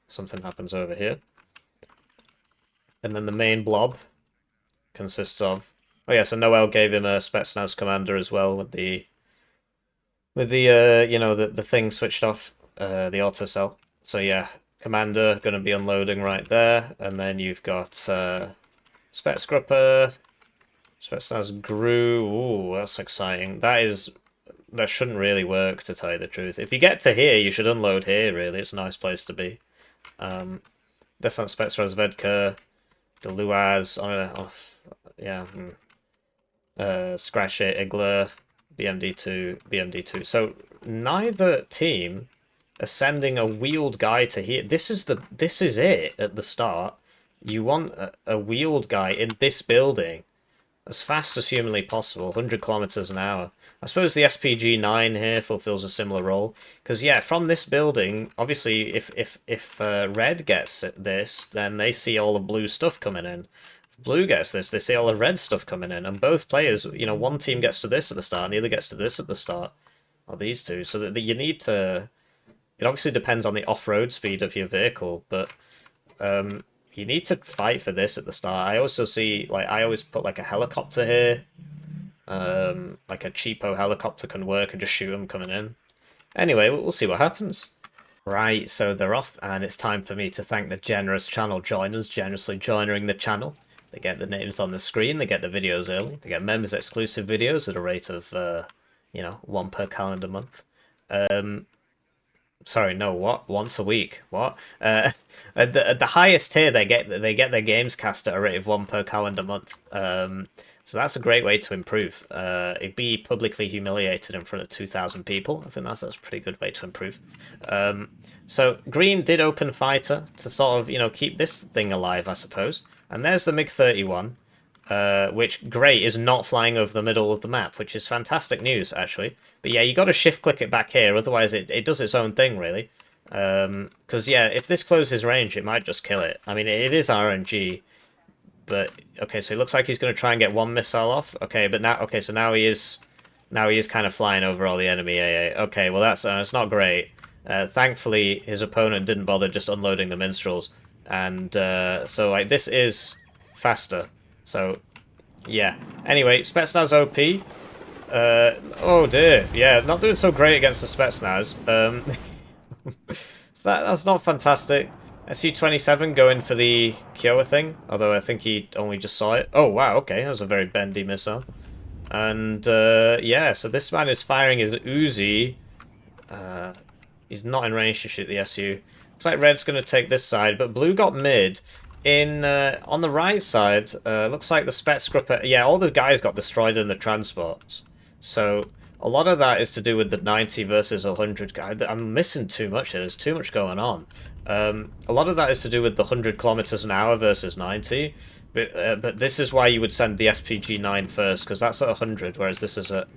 S1: if something happens over here. And then the main blob consists of... Oh yeah, so Noël gave him a Spetsnaz commander as well with the you know, the thing switched off, the auto cell. So yeah, commander going to be unloading right there, and then you've got Spetsgrupper, Spetsnaz GRU. Ooh, that's exciting. That shouldn't really work, to tell you the truth. If you get to here, you should unload here, really. It's a nice place to be. This on Spetsnaz Vedka, the Luaz, yeah, Scratch It, Igler, BMD2. So neither team are sending a wheeled guy to here. This is it at the start. You want a wheeled guy in this building as fast as humanly possible, 100 kilometers an hour. I suppose the SPG-9 here fulfills a similar role, because yeah, from this building, obviously, if red gets this, then they see all the blue stuff coming in. If blue gets this, they see all the red stuff coming in, and both players, you know, one team gets to this at the start, and the other gets to this at the start, or these two. So that you need to. It obviously depends on the off-road speed of your vehicle, but you need to fight for this at the start. I also see, like, I always put like a helicopter here. Like a cheapo helicopter can work and just shoot them coming in. Anyway, we'll see what happens. Right, so they're off, and it's time for me to thank the generous channel joiners, generously joining the channel. They get the names on the screen, they get the videos early, they get members exclusive videos at a rate of, you know, 1 per calendar month. Sorry, no, what? Once a week? What? At the highest tier, they get their games cast at a rate of 1 per calendar month. So that's a great way to improve. It'd be publicly humiliated in front of 2,000 people. I think that's a pretty good way to improve. So Green did open Fighter to sort of, you know, keep this thing alive, I suppose. And there's the MiG-31, which, great, is not flying over the middle of the map, which is fantastic news, actually. But yeah, you got to shift-click it back here, otherwise it does its own thing, really. Because, yeah, if this closes range, it might just kill it. I mean, it is RNG. But okay, so it looks like he's going to try and get one missile off. Okay, but now he is kind of flying over all the enemy AA. Okay, well that's not great. Thankfully, his opponent didn't bother just unloading the minstrels, and so like this is faster. So yeah. Anyway, Spetsnaz OP. Oh dear, yeah, not doing so great against the Spetsnaz. So that's not fantastic. SU-27 going for the Kiowa thing, although I think he only just saw it. Oh, wow, okay, that was a very bendy missile. And, yeah, so this man is firing his Uzi. He's not in range to shoot the SU. Looks like red's going to take this side, but blue got mid. On the right side, looks like the Spetsgrupper... Yeah, all the guys got destroyed in the transports. So, a lot of that is to do with the 90 versus 100 guy. I'm missing too much here. There's too much going on. A lot of that is to do with the 100 kilometers an hour versus 90. But this is why you would send the SPG-9 first, because that's at 100, whereas this is at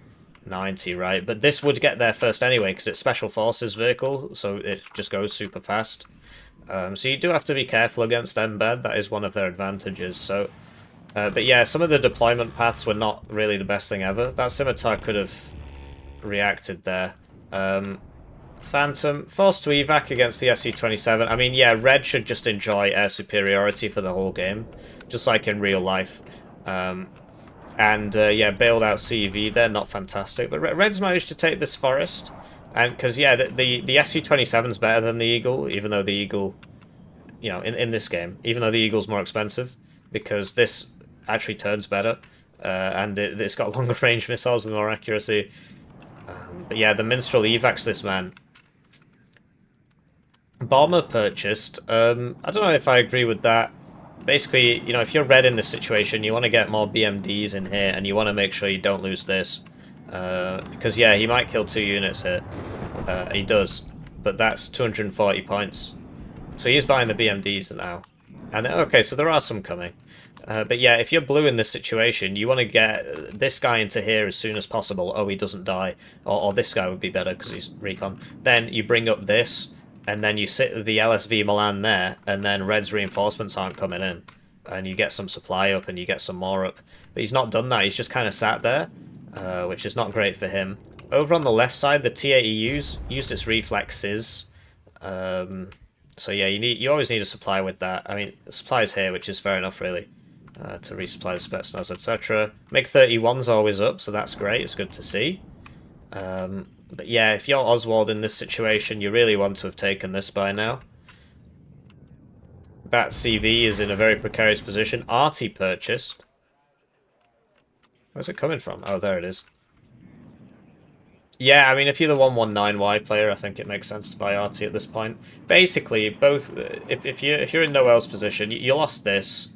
S1: 90, right? But this would get there first anyway, because it's Special Forces vehicle, so it just goes super fast. So you do have to be careful against MBAD. That is one of their advantages. So, but yeah, some of the deployment paths were not really the best thing ever. That scimitar could have reacted there. Phantom, forced to evac against the SU-27. I mean, yeah, red should just enjoy air superiority for the whole game, just like in real life. Yeah, bailed out CV, they're not fantastic. But red's managed to take this forest. And because, yeah, the SU-27's better than the Eagle, even though the Eagle, you know, in this game, even though the Eagle's more expensive, because this actually turns better, and it's got longer range missiles with more accuracy. But yeah, the Minstrel evacs this man. Bomber purchased. I don't know if I agree with that. Basically, you know, if you're red in this situation, you want to get more BMDs in here, and you want to make sure you don't lose this. Because, yeah, he might kill 2 units here. He does. But that's 240 points. So he's buying the BMDs now. And, okay, so there are some coming. But yeah, if you're blue in this situation, you want to get this guy into here as soon as possible. Oh, he doesn't die. Or this guy would be better because he's recon. Then you bring up this, and then you sit the LSV Milan there, and then red's reinforcements aren't coming in. And you get some supply up, and you get some more up. But he's not done that. He's just kind of sat there. Which is not great for him. Over on the left side, the T-80Us used its reflexes. So yeah, you always need a supply with that. I mean, supplies here, which is fair enough, really, to resupply the Spetsnaz, etc. MiG-31's always up, so that's great. It's good to see. But yeah, if you're Oswald in this situation, you really want to have taken this by now. That CV is in a very precarious position. Arty purchased. Where's it coming from? Oh, there it is. Yeah, I mean, if you're the 119Y player, I think it makes sense to buy RT at this point. Basically, both if you're in Noël's position, you lost this,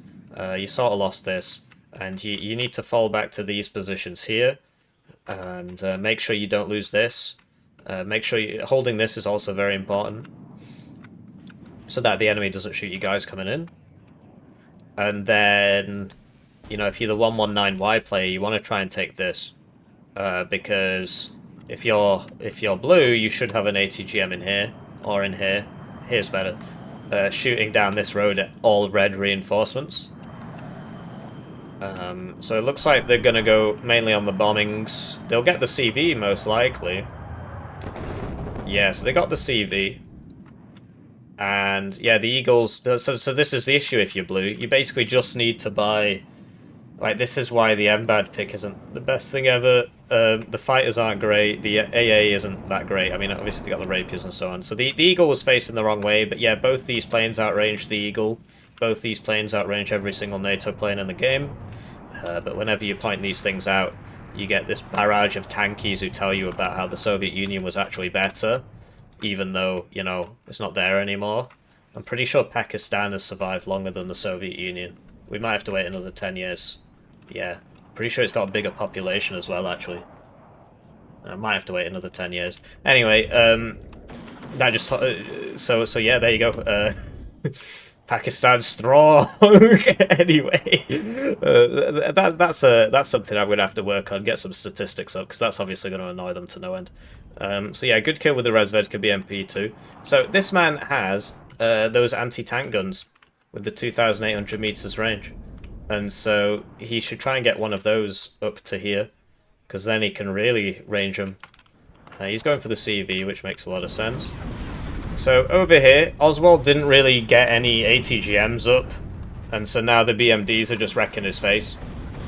S1: you sort of lost this, and you need to fall back to these positions here, and make sure you don't lose this. Make sure holding this is also very important, so that the enemy doesn't shoot you guys coming in. And then, you know, if you're the 119Y player, you want to try and take this, because if you're blue, you should have an ATGM in here or in here. Here's better. Shooting down this road at all red reinforcements. So it looks like they're going to go mainly on the bombings. They'll get the CV most likely. Yeah, so they got the CV. And yeah, the Eagles. So this is the issue if you're blue. You basically just need to buy. Like, this is why the MBAD pick isn't the best thing ever. The fighters aren't great. The AA isn't that great. I mean, obviously they got the rapiers and so on. So the Eagle was facing the wrong way. But yeah, both these planes outrange the Eagle. Both these planes outrange every single NATO plane in the game. But whenever you point these things out, you get this barrage of tankies who tell you about how the Soviet Union was actually better. Even though, you know, it's not there anymore. I'm pretty sure Pakistan has survived longer than the Soviet Union. We might have to wait another 10 years. Yeah, pretty sure it's got a bigger population as well, actually. I might have to wait another 10 years. Anyway, that just... So yeah, there you go. Pakistan strong! Anyway, that's something I'm going to have to work on, get some statistics up, because that's obviously going to annoy them to no end. So yeah, good kill with the Resvedka BMP too. So this man has those anti-tank guns with the 2,800 meters range. And so he should try and get one of those up to here, because then he can really range them. He's going for the CV, which makes a lot of sense. So over here, Oswald didn't really get any ATGMs up, and so now the BMDs are just wrecking his face.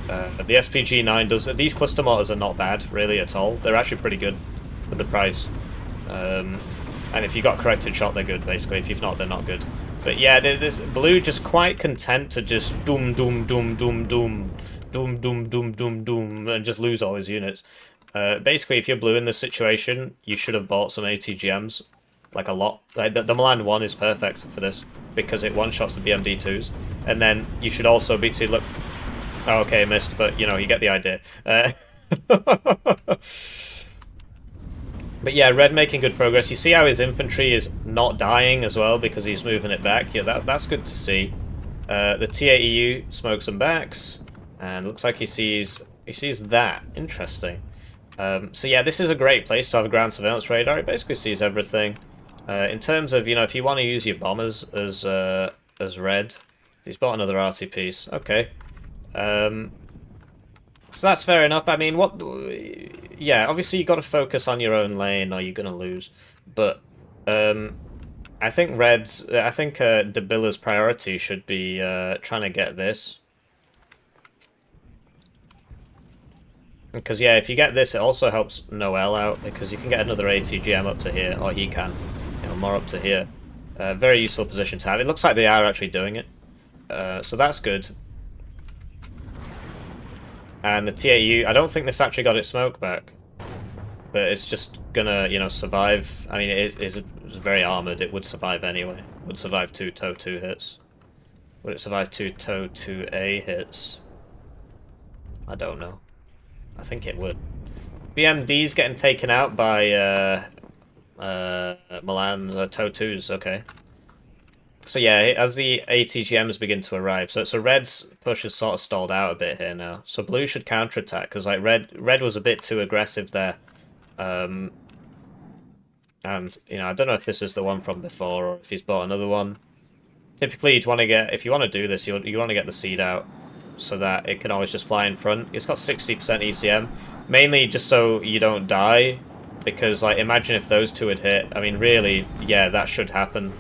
S1: The SPG-9 does... These cluster mortars are not bad, really, at all. They're actually pretty good for the price. And if you got corrected shot, they're good, basically. If you've not, they're not good. But yeah, this blue just quite content to just doom, doom, doom, doom, doom, doom, doom, doom, doom, doom, and just lose all his units. Basically, if you're blue in this situation, you should have bought some ATGMs, like a lot. Like the Milan 1 is perfect for this, because it one-shots the BMD2s. And then you should also be... See, look... Oh, okay, missed, but, you know, you get the idea. But yeah, red making good progress. You see how his infantry is not dying as well because he's moving it back. Yeah, that's good to see. The TAEU smokes some backs, and looks like he sees that. Interesting. So yeah, this is a great place to have a ground surveillance radar. It basically sees everything. In terms of, you know, if you want to use your bombers as red, he's bought another RT piece. Okay. So that's fair enough. I mean, yeah, obviously you got to focus on your own lane, or you're gonna lose. But I think DaBilla's priority should be trying to get this, because yeah, if you get this, it also helps Noël out because you can get another ATGM up to here, or he can, you know, more up to here. Very useful position to have. It looks like they are actually doing it, so that's good. And the TAU, I don't think this actually got its smoke back, but it's just gonna, you know, survive. I mean, it's very armoured. It would survive anyway. It would survive 2 TOW 2 hits. Would it survive 2 TOW 2A hits? I don't know. I think it would. BMDs getting taken out by Milan TOW 2s. Okay. So yeah, as the ATGMs begin to arrive, so red's push has sort of stalled out a bit here now. So blue should counterattack because like red was a bit too aggressive there, and you know, I don't know if this is the one from before or if he's bought another one. Typically, you'd want to get, if you want to do this, you want to get the seed out so that it can always just fly in front. It's got 60% ECM, mainly just so you don't die, because like imagine if those two had hit. I mean, really, yeah, that should happen.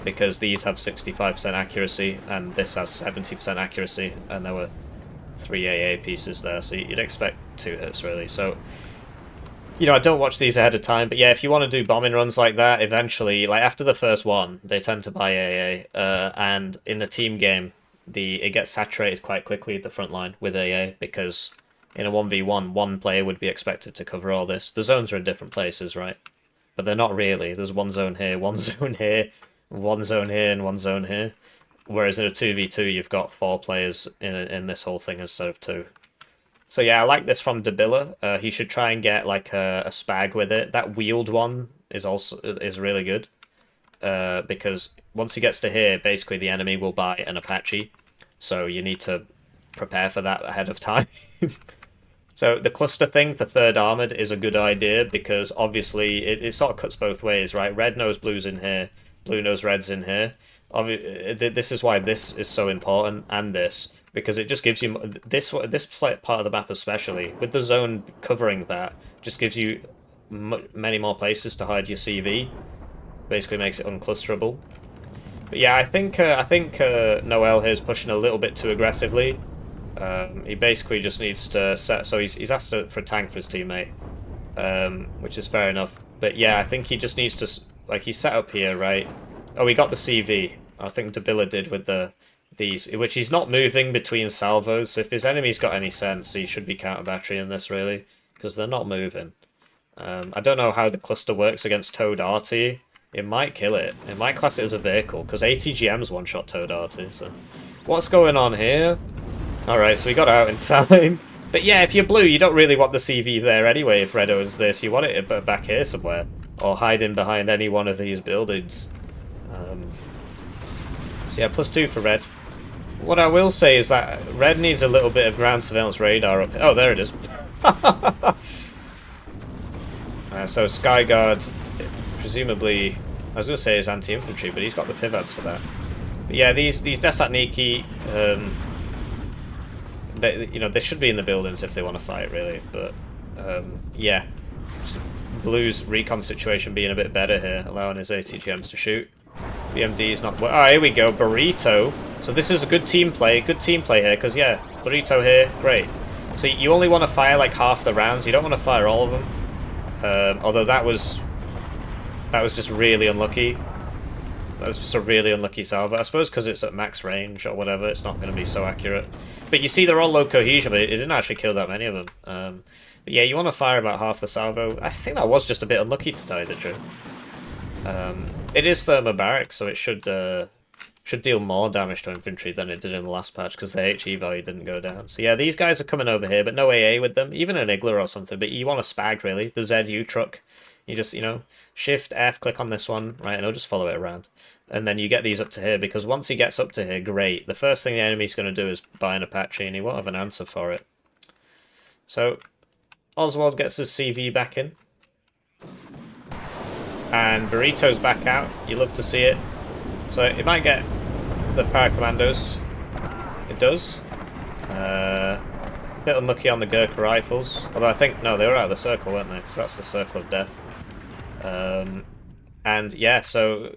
S1: Because these have 65% accuracy, and this has 70% accuracy, and there were 3 AA pieces there, so you'd expect 2 hits, really. So, you know, I don't watch these ahead of time, but yeah, if you want to do bombing runs like that, eventually, like after the first one, they tend to buy AA, and in the team game, it gets saturated quite quickly at the front line with AA, because in a 1v1, one player would be expected to cover all this. The zones are in different places, right? But they're not really. There's one zone here, one zone here, one zone here, and one zone here. Whereas in a 2v2, you've got 4 players in this whole thing instead of 2. So yeah, I like this from DaBilla. He should try and get like a spag with it. That wheeled one is really good. Because once he gets to here, basically the enemy will buy an Apache. So you need to prepare for that ahead of time. So the cluster thing for 3rd Armoured is a good idea, because obviously it sort of cuts both ways, right? Red knows blue's in here. Blue knows red's in here. This is why this is so important, and this, because it just gives you this part of the map especially, with the zone covering that, just gives you many more places to hide your CV. Basically makes it unclusterable. But yeah, I think Noël here is pushing a little bit too aggressively. He basically just needs to set. So he's asked for a tank for his teammate, which is fair enough. But yeah, I think he just needs to. Like, he's set up here, right? Oh, he got the CV. I think DaBilla did with these, which he's not moving between salvos. So if his enemy's got any sense, he should be counter batterying this, really, because they're not moving. I don't know how the cluster works against Toad Arty. It might kill it. It might class it as a vehicle, because ATGM's one-shot Toad Arty. So what's going on here? Alright, so we got out in time. But yeah, if you're blue, you don't really want the CV there anyway if red owns this. You want it back here somewhere, or hiding behind any one of these buildings. So yeah, +2 for red. What I will say is that red needs a little bit of ground surveillance radar up here. Oh, there it is. So Skyguard, presumably, I was going to say is anti-infantry, but he's got the pivots for that. But yeah, these Desatniki, they should be in the buildings if they want to fight, really. But yeah, just Blue's recon situation being a bit better here, allowing his ATGMs to shoot. BMD's not. Oh, here we go, Burrito. So this is a good team play here, because yeah, Burrito here, great. So you only want to fire like half the rounds. You don't want to fire all of them. Although that was just really unlucky. That's just a really unlucky salvo. I suppose because it's at max range or whatever, it's not going to be so accurate. But you see they're all low cohesion, but it didn't actually kill that many of them. But yeah, you want to fire about half the salvo. I think that was just a bit unlucky, to tell you the truth. It is thermobaric, so it should deal more damage to infantry than it did in the last patch, because the HE value didn't go down. So yeah, these guys are coming over here, but no AA with them. Even an Igler or something, but you want a Spag, really. The ZU truck. You just, you know, Shift F, click on this one, right, and it'll just follow it around. And then you get these up to here, because once he gets up to here, great. The first thing the enemy's going to do is buy an Apache, and he won't have an answer for it. So, Oswald gets his CV back in. And Burrito's back out. You love to see it. So, it might get the Paracommandos. It does. Bit unlucky on the Gurkha rifles. Although I think, no, they were out of the circle, weren't they? Because that's the circle of death. And yeah, so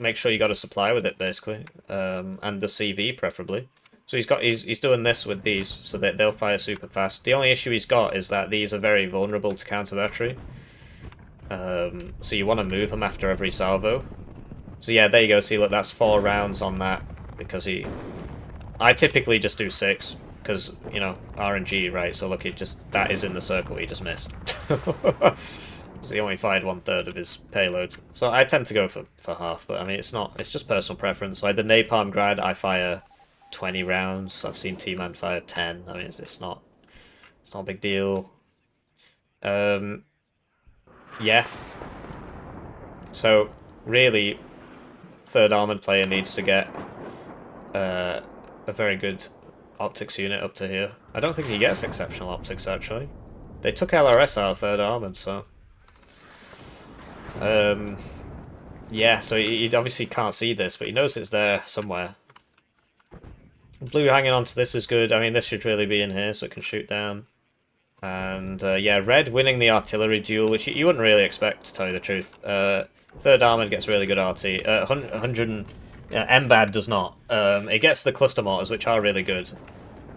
S1: make sure you got a supply with it, basically. And the CV, preferably. So he's doing this with these, so that they'll fire super fast. The only issue he's got is that these are very vulnerable to counter battery. So you want to move them after every salvo. So yeah, there you go. See, look, that's 4 rounds on that, because I typically just do 6. Because, you know, RNG, right? So look, that is in the circle he just missed. He only fired 1/3 of his payload. So I tend to go for half, but I mean, it's just personal preference. Like the Napalm Grad, I fire 20 rounds. I've seen T-Man fire 10. I mean, it's not a big deal. Yeah. So, really, 3rd Armoured player needs to get a very good optics unit up to here. I don't think he gets exceptional optics, actually. They took LRS out of 3rd Armoured, so... yeah, so he obviously can't see this, but he knows it's there somewhere. Blue hanging on to this is good. I mean, this should really be in here, so it can shoot down. And, yeah, red winning the artillery duel, which you wouldn't really expect, to tell you the truth. 3rd Armoured gets really good RT. 100... MBAD does not. It gets the cluster mortars, which are really good.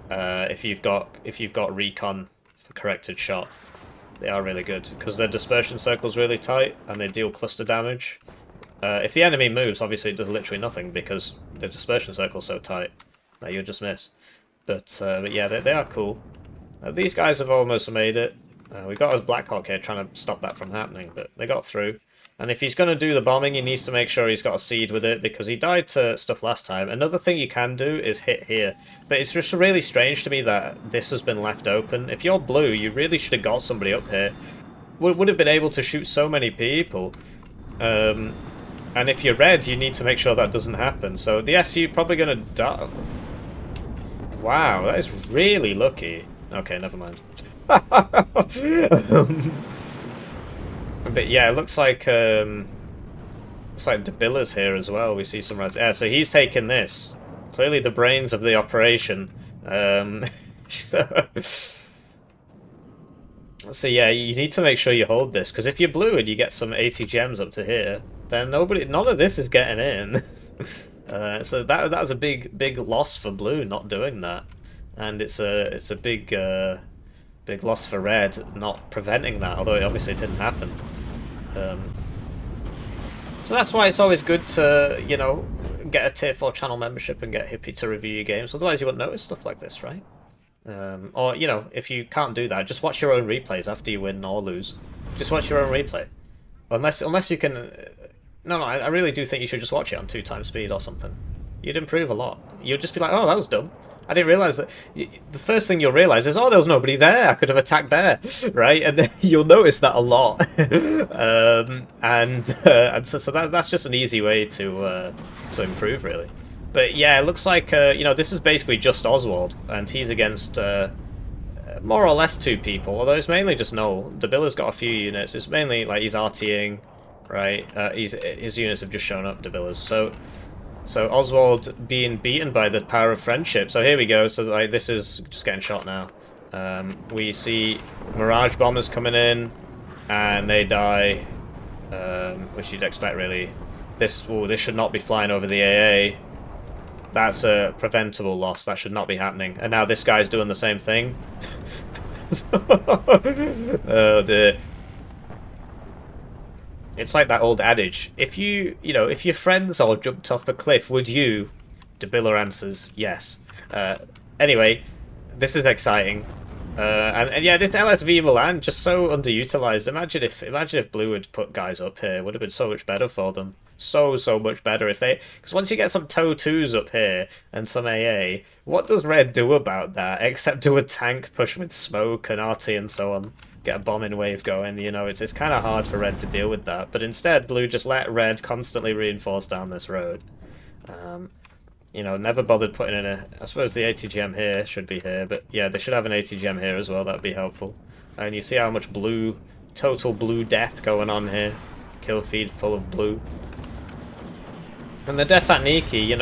S1: If you've got recon for corrected shot, they are really good because their dispersion circle's really tight and they deal cluster damage. If the enemy moves, obviously it does literally nothing because the dispersion circle's so tight that you'll just miss. But yeah, they are cool. These guys have almost made it. We got a Blackhawk here trying to stop that from happening, but they got through. And if he's going to do the bombing, he needs to make sure he's got a seed with it, because he died to stuff last time. Another thing you can do is hit here. But it's just really strange to me that this has been left open. If you're blue, you really should have got somebody up here. Would have been able to shoot so many people. And if you're red, you need to make sure that doesn't happen. So the SU probably going to die. Wow, that is really lucky. Okay, never mind. But yeah, it looks like DaBilla's here as well. We see some red. Yeah, so he's taken this. Clearly the brains of the operation. So yeah, you need to make sure you hold this, because if you're blue and you get some 80 gems up to here, then none of this is getting in. So that was a big loss for blue not doing that, and it's a big loss for red not preventing that. Although it obviously didn't happen. So that's why it's always good to, you know, get a tier 4 channel membership and get Hippie to review your games. Otherwise, you wouldn't notice stuff like this, right? Or, you know, if you can't do that, just watch your own replays after you win or lose. Just watch your own replay. Unless you can... No, I really do think you should just watch it on 2x speed or something. You'd improve a lot. You'd just be like, oh, that was dumb. I didn't realise that... The first thing you'll realise is, oh, there was nobody there. I could have attacked there, right? And then you'll notice that a lot. And so that's just an easy way to improve, really. But yeah, it looks like, you know, this is basically just Oswald, and he's against more or less 2 people, although it's mainly just Noël. DaBilla's got a few units. It's mainly like he's RTing, right? His units have just shown up, DaBilla's. So Oswald being beaten by the power of friendship. So here we go. So like this is just getting shot now. We see Mirage bombers coming in, and they die, which you'd expect really. This should not be flying over the AA. That's a preventable loss. That should not be happening. And now this guy's doing the same thing. Oh dear. It's like that old adage. If if your friends all jumped off a cliff, would you? DaBilla answers, yes. Anyway, this is exciting. And yeah, this LSV Milan just so underutilized. Imagine if Blue had put guys up here, it would have been so much better for them. So much better if they, because once you get some TOW 2s up here and some AA, what does Red do about that except do a tank push with smoke and RT and so on, get a bombing wave going? It's kind of hard for Red to deal with that. But instead, Blue just let Red constantly reinforce down this road. Never bothered putting in I suppose the ATGM here should be here, but yeah, they should have an ATGM here as well, that'd be helpful. And you see how much total blue death going on here. Kill feed full of blue. And the Desatniki,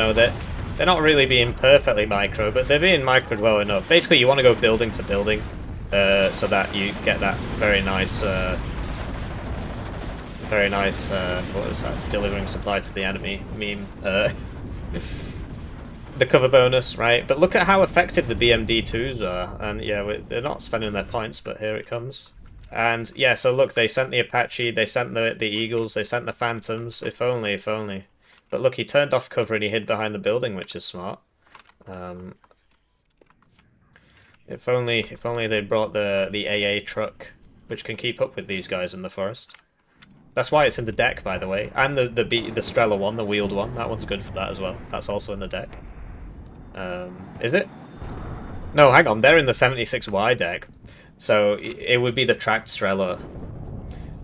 S1: they're not really being perfectly micro, but they're being microed well enough. Basically, you want to go building to building, so that you get that very nice, what was that, delivering supply to the enemy meme. The cover bonus, right? But look at how effective the BMD2s are. And yeah, they're not spending their points, but here it comes. And yeah, so look, they sent the Apache, they sent the Eagles, they sent the Phantoms. If only, if only. But look, he turned off cover and he hid behind the building, which is smart. If only they brought the AA truck, which can keep up with these guys in the forest. That's why it's in the deck, by the way. And the Strela one, the wheeled one, that one's good for that as well. That's also in the deck. Is it? No, hang on, they're in the 76Y deck. So it would be the tracked Strela.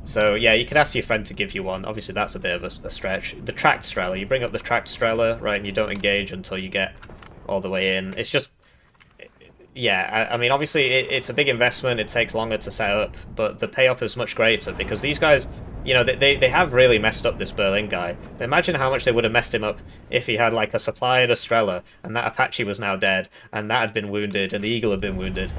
S1: So yeah, you could ask your friend to give you one. Obviously that's a bit of a stretch. The tracked Strela, you bring up the tracked Strela, right, and you don't engage until you get all the way in. It's just... Yeah, I mean, obviously it's a big investment, it takes longer to set up, but the payoff is much greater, because these guys, they have really messed up this Berlin guy. Imagine how much they would have messed him up if he had, like, a supply and a Strela, and that Apache was now dead, and that had been wounded, and the Eagle had been wounded.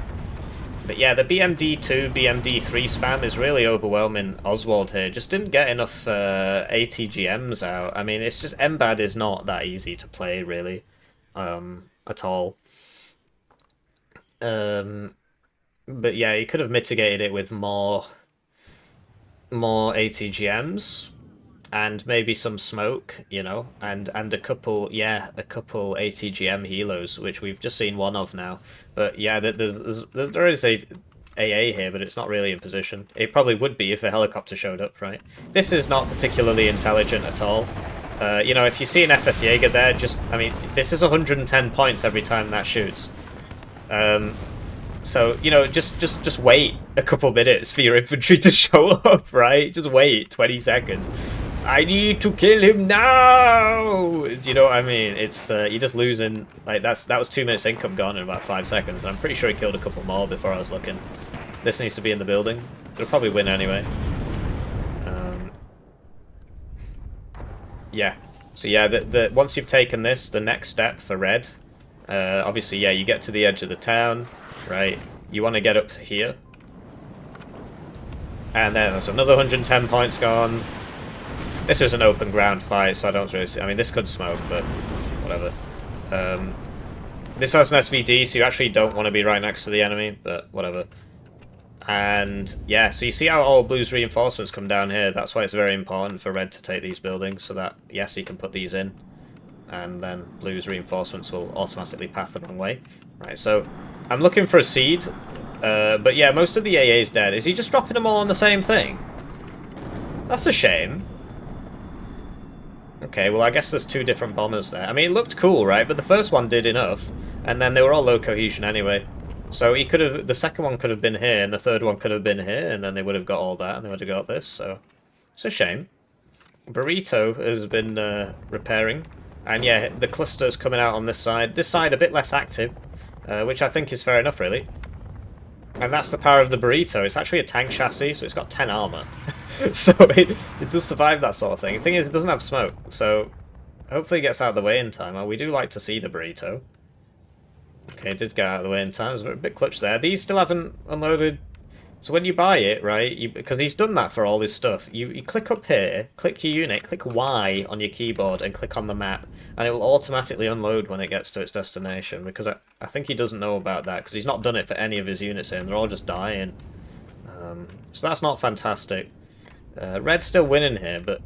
S1: But yeah, the BMD2, BMD3 spam is really overwhelming Oswald here. Just didn't get enough ATGMs out. I mean, it's just, MBAD is not that easy to play, really, at all. But yeah, you could have mitigated it with more ATGMs and maybe some smoke, and a couple ATGM helos, which we've just seen one of now. But yeah, there is a AA here, but it's not really in position. It probably would be if a helicopter showed up, right? This is not particularly intelligent at all. If you see an FS Jaeger there, this is 110 points every time that shoots. So, just wait a couple minutes for your infantry to show up, right? Just wait 20 seconds. I need to kill him now! Do you know what I mean? It's, you're just losing, like, that was 2 minutes income gone in about 5 seconds, and I'm pretty sure he killed a couple more before I was looking. This needs to be in the building. It'll probably win anyway. Yeah. So yeah, once you've taken this, the next step for Red... obviously, yeah, you get to the edge of the town, right? You want to get up here. And then there's another 110 points gone. This is an open ground fight, so I don't really see... I mean, this could smoke, but whatever. This has an SVD, so you actually don't want to be right next to the enemy, but whatever. And, yeah, so you see how all Blue's reinforcements come down here? That's why it's very important for Red to take these buildings, so that, yes, he can put these in. And then Blue's reinforcements will automatically path the wrong way. Right, so I'm looking for a seed, but yeah, most of the AA is dead. Is he just dropping them all on the same thing? That's a shame. Okay, well I guess there's 2 different bombers there. I mean, it looked cool, right? But the first one did enough, and then they were all low cohesion anyway. So he could have, the second one could have been here, and the third one could have been here, and then they would have got all that, and they would have got this, so it's a shame. Burrito has been repairing. And yeah, the cluster's coming out on this side. This side a bit less active, which I think is fair enough, really. And that's the power of the Burrito. It's actually a tank chassis, so it's got 10 armor. So it does survive that sort of thing. The thing is, it doesn't have smoke, so hopefully it gets out of the way in time. Well, we do like to see the Burrito. Okay, it did get out of the way in time. It was a bit clutch there. These still haven't unloaded. So when you buy it, right, because he's done that for all his stuff, you click up here, click your unit, click Y on your keyboard and click on the map, and it will automatically unload when it gets to its destination, because I think he doesn't know about that, because he's not done it for any of his units here, and they're all just dying. So that's not fantastic. Red's still winning here, but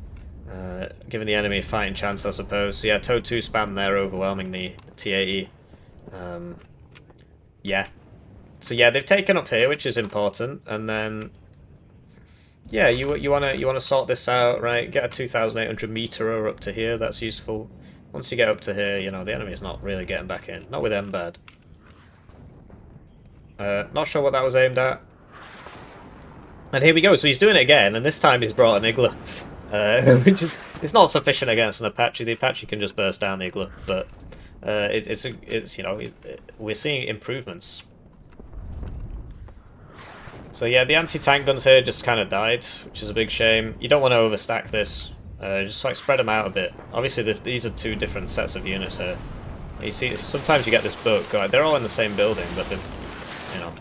S1: giving the enemy a fighting chance, I suppose. So yeah, Toe 2 spam there, overwhelming the T-80. Yeah. So yeah, they've taken up here, which is important, and then yeah, you wanna sort this out, right? Get a 2,800 meterer up to here. That's useful. Once you get up to here, you know the enemy's not really getting back in. Not with MBAD. Not sure what that was aimed at. And here we go. So he's doing it again, and this time he's brought an Igloo, which is it's not sufficient against an Apache. The Apache can just burst down the Igloo, but it's you know we're seeing improvements. So yeah, the anti-tank guns here just kind of died, which is a big shame. You don't want to overstack this. Just like spread them out a bit. Obviously, these are two different sets of units here. You see, sometimes you get this book. Right, they're all in the same building, but you know.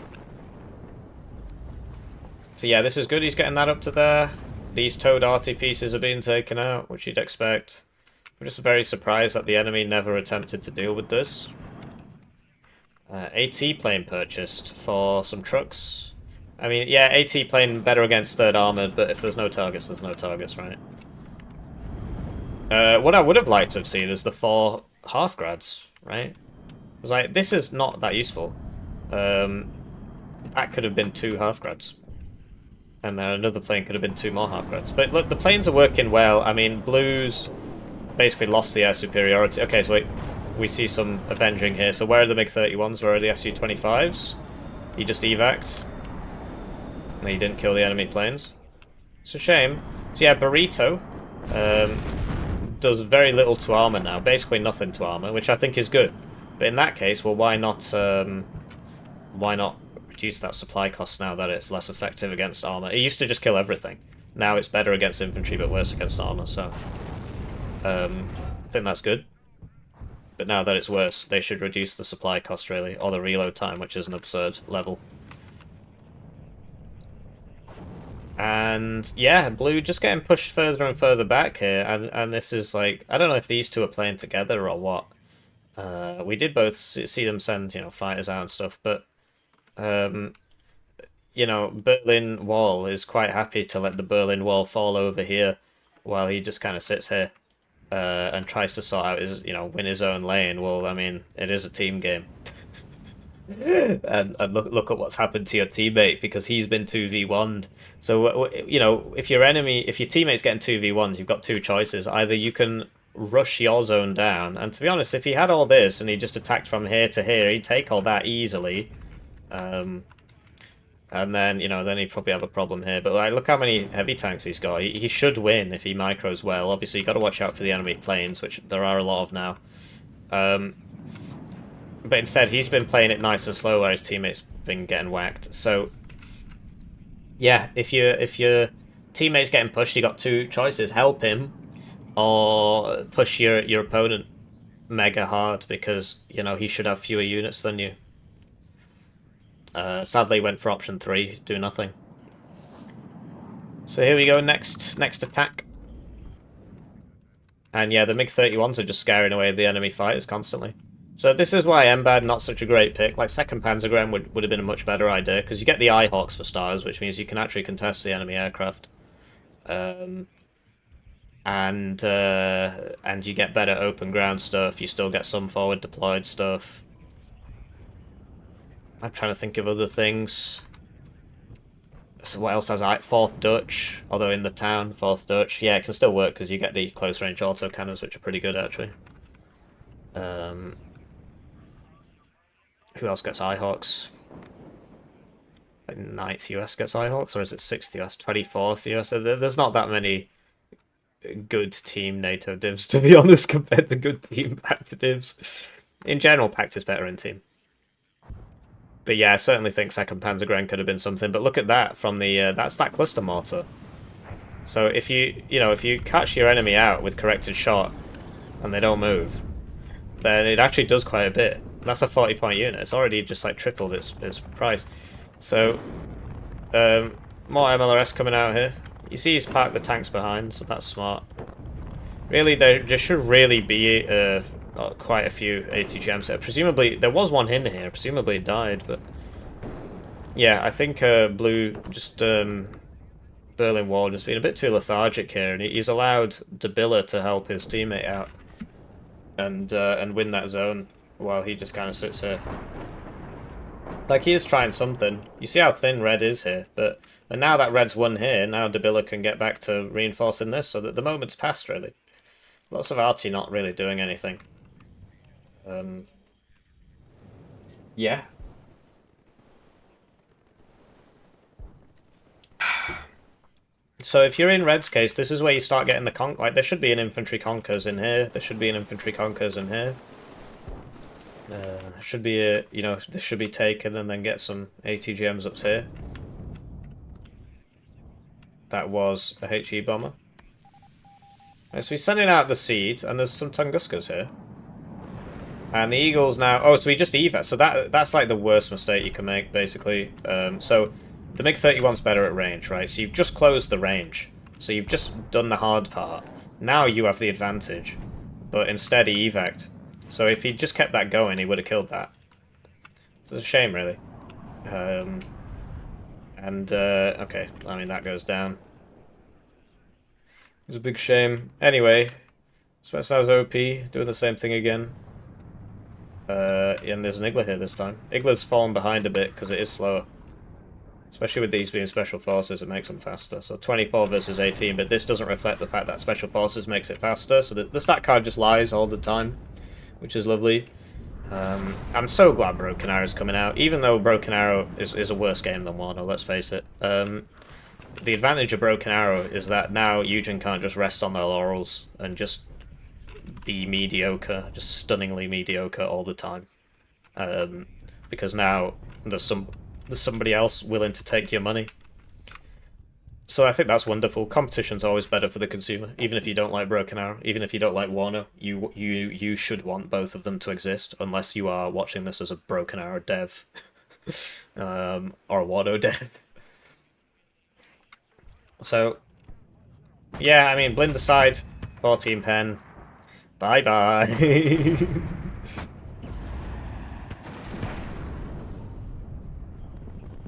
S1: So yeah, this is good. He's getting that up to there. These towed arty pieces are being taken out, which you'd expect. I'm just very surprised that the enemy never attempted to deal with this. AT plane purchased for some trucks. I mean, yeah, AT plane better against third armored, but if there's no targets, there's no targets, right? What I would have liked to have seen is the 4 half-grads, right? It was like, this is not that useful. That could have been 2 half-grads. And then another plane could have been 2 more half-grads. But look, the planes are working well. I mean, Blues basically lost the air superiority. Okay, so wait, we see some avenging here. So where are the MiG-31s? Where are the Su-25s? He just evac'd. And he didn't kill the enemy planes. It's a shame. So yeah, Burrito does very little to armor now. Basically nothing to armor, which I think is good. But in that case, well, why not reduce that supply cost now that it's less effective against armor? It used to just kill everything. Now it's better against infantry, but worse against armor. So I think that's good. But now that it's worse, they should reduce the supply cost really, or the reload time, which is an absurd level. And yeah, Blue just getting pushed further and further back here, and this is like, I don't know if these two are playing together or what. We did both see them send, you know, fighters out and stuff, but you know, Berlin Wall is quite happy to let the Berlin Wall fall over here while he just kind of sits here and tries to sort out his, you know, win his own lane. Well, I mean, it is a team game. and look at what's happened to your teammate, because he's been 2v1'd. So you know, if your teammate's getting 2v1'd, you've got two choices. Either you can rush your zone down, and to be honest, if he had all this and he just attacked from here to here, he'd take all that easily. And then, you know, then he'd probably have a problem here. But like, look how many heavy tanks he's got. He should win if he micros well. Obviously, you got to watch out for the enemy planes, which there are a lot of now. But instead, he's been playing it nice and slow, where his teammates been getting whacked. So, yeah, if your teammate's getting pushed, you got two choices: help him, or push your opponent mega hard, because you know he should have fewer units than you. Sadly, went for option 3, do nothing. So here we go, next attack. And yeah, the MiG-31s are just scaring away the enemy fighters constantly. So this is why MBAD not such a great pick. Like, second Panzergren would have been a much better idea, because you get the Eyehawks for stars, which means you can actually contest the enemy aircraft. And you get better open ground stuff, you still get some forward deployed stuff. I'm trying to think of other things. So what else has I? 4th Dutch, although in the town, 4th Dutch. Yeah, it can still work because you get the close range autocannons, which are pretty good actually. Who else gets Eyehawks? Like 9th US gets Eyehawks, or is it 6th US, 24th US? There's not that many good team NATO divs, to be honest, compared to good team PACT divs. In general, PACT is better in team. But yeah, I certainly think second Panzergren could have been something. But look at that from the that's that cluster mortar. So if you catch your enemy out with corrected shot and they don't move, then it actually does quite a bit. That's a 40-point unit. It's already just like tripled its price. So more MLRS coming out here. You see he's parked the tanks behind, so that's smart. Really, there should really be quite a few ATGMs. Presumably, there was one in here. Presumably it died, but yeah, I think Blue just Berlin Berlin Wall just being a bit too lethargic here, and he's allowed DaBilla to help his teammate out and win that zone while he just kind of sits here. Like, he is trying something. You see how thin red is here, and now that red's won here, now DaBilla can get back to reinforcing this, so that the moment's passed, really. Lots of arty not really doing anything. Yeah. So if you're in red's case, this is where you start getting the like, there should be an infantry conkers in here. There should be an infantry conkers in here. Should be a, you know, this should be taken and then get some ATGMs up here. That was a HE bomber. Right, so he's sending out the seed, and there's some Tunguskas here. And the Eagles now... Oh, so we just evac. So that's like the worst mistake you can make, basically. So the MiG-31's better at range, right? So you've just closed the range. So you've just done the hard part. Now you have the advantage. But instead he evac'd. So if he just kept that going, he would have killed that. It's a shame, really. Okay, I mean, that goes down. It's a big shame. Anyway, Spetsnaz OP, doing the same thing again. And there's an Igla here this time. Igla's fallen behind a bit because it is slower. Especially with these being special forces, it makes them faster. So 24 versus 18, but this doesn't reflect the fact that special forces makes it faster. So the stat card just lies all the time, which is lovely. I'm so glad Broken Arrow's coming out, even though Broken Arrow is a worse game than Warno, let's face it. The advantage of Broken Arrow is that now Eugen can't just rest on their laurels and just be mediocre, just stunningly mediocre all the time. Because now there's somebody else willing to take your money. So I think that's wonderful. Competition's always better for the consumer, even if you don't like Broken Arrow, even if you don't like Warno. You should want both of them to exist, unless you are watching this as a Broken Arrow dev or a Warno dev. So yeah, I mean, blind aside, 14 pen. Bye bye.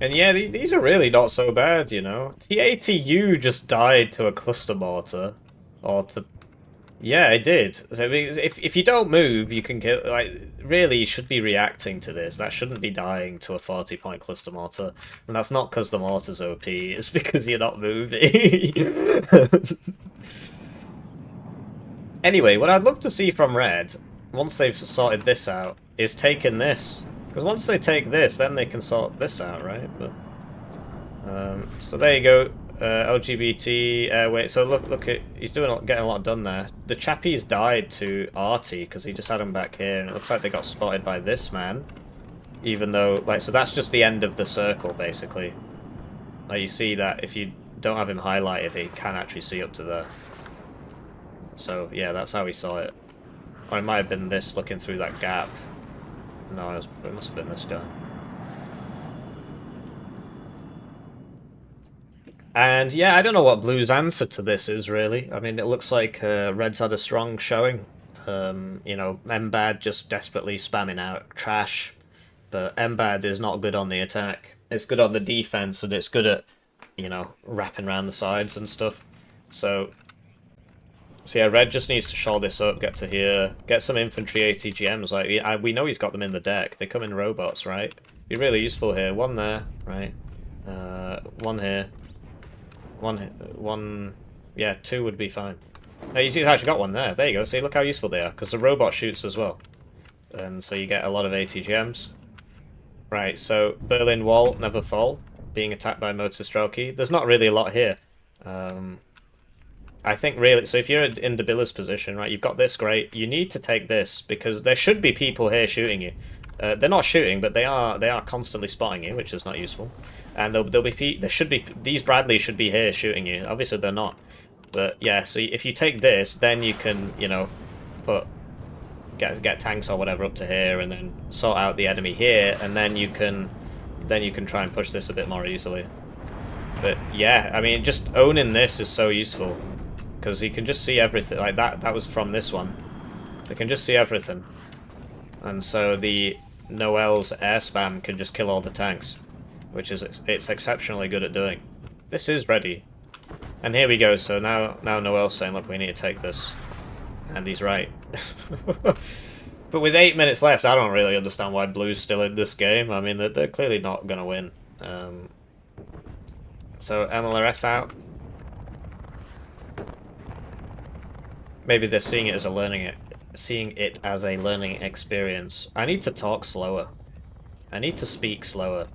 S1: And yeah, these are really not so bad, you know. T80U just died to a cluster mortar. Or to... Yeah, it did. So if you don't move, you can kill... Like, really, you should be reacting to this. That shouldn't be dying to a 40-point cluster mortar. And that's not because the mortar's OP, it's because you're not moving. Anyway, what I'd love to see from Red, once they've sorted this out, is taking this. Because once they take this, then they can sort this out, right? But so there you go, LGBT. Wait, so look at he's getting a lot done there. The chappies died to Artie because he just had him back here, and it looks like they got spotted by this man. Even though, like, so that's just the end of the circle, basically. Like, you see that if you don't have him highlighted, he can actually see up to there. So yeah, that's how he saw it. Or it might have been this looking through that gap. No, it must have been this guy. And yeah, I don't know what Blue's answer to this is, really. I mean, it looks like Red's had a strong showing. You know, MBAD just desperately spamming out trash. But MBAD is not good on the attack. It's good on the defense, and it's good at, you know, wrapping around the sides and stuff. So yeah, Red just needs to shore this up, get to here, get some infantry ATGMs. Like, we know he's got them in the deck. They come in robots, right? Be really useful here. One there, right? One here. One. Yeah, two would be fine. No, you see, he's actually got one there. There you go. See, look how useful they are, because the robot shoots as well, and so you get a lot of ATGMs. Right. So BerlinWallNeverFall being attacked by Motorstrelki. There's not really a lot here. I think really, so if you're in DaBilla's position, right, you've got this, great. You need to take this, because there should be people here shooting you. They're not shooting, but they are constantly spotting you, which is not useful. And there should be, these Bradleys should be here shooting you. Obviously they're not. But yeah, so if you take this, then you can, you know, get tanks or whatever up to here, and then sort out the enemy here, and then you can try and push this a bit more easily. But yeah, I mean, just owning this is so useful. Because you can just see everything, like that was from this one. They can just see everything. And so the Noël's air spam can just kill all the tanks, which is it's exceptionally good at doing. This is ready. And here we go, so now Noel's saying, look, we need to take this. And he's right. But with 8 minutes left, I don't really understand why Blue's still in this game. I mean, they're clearly not going to win. So MLRS out. Maybe they're seeing it as a learning experience. I need to talk slower. I need to speak slower.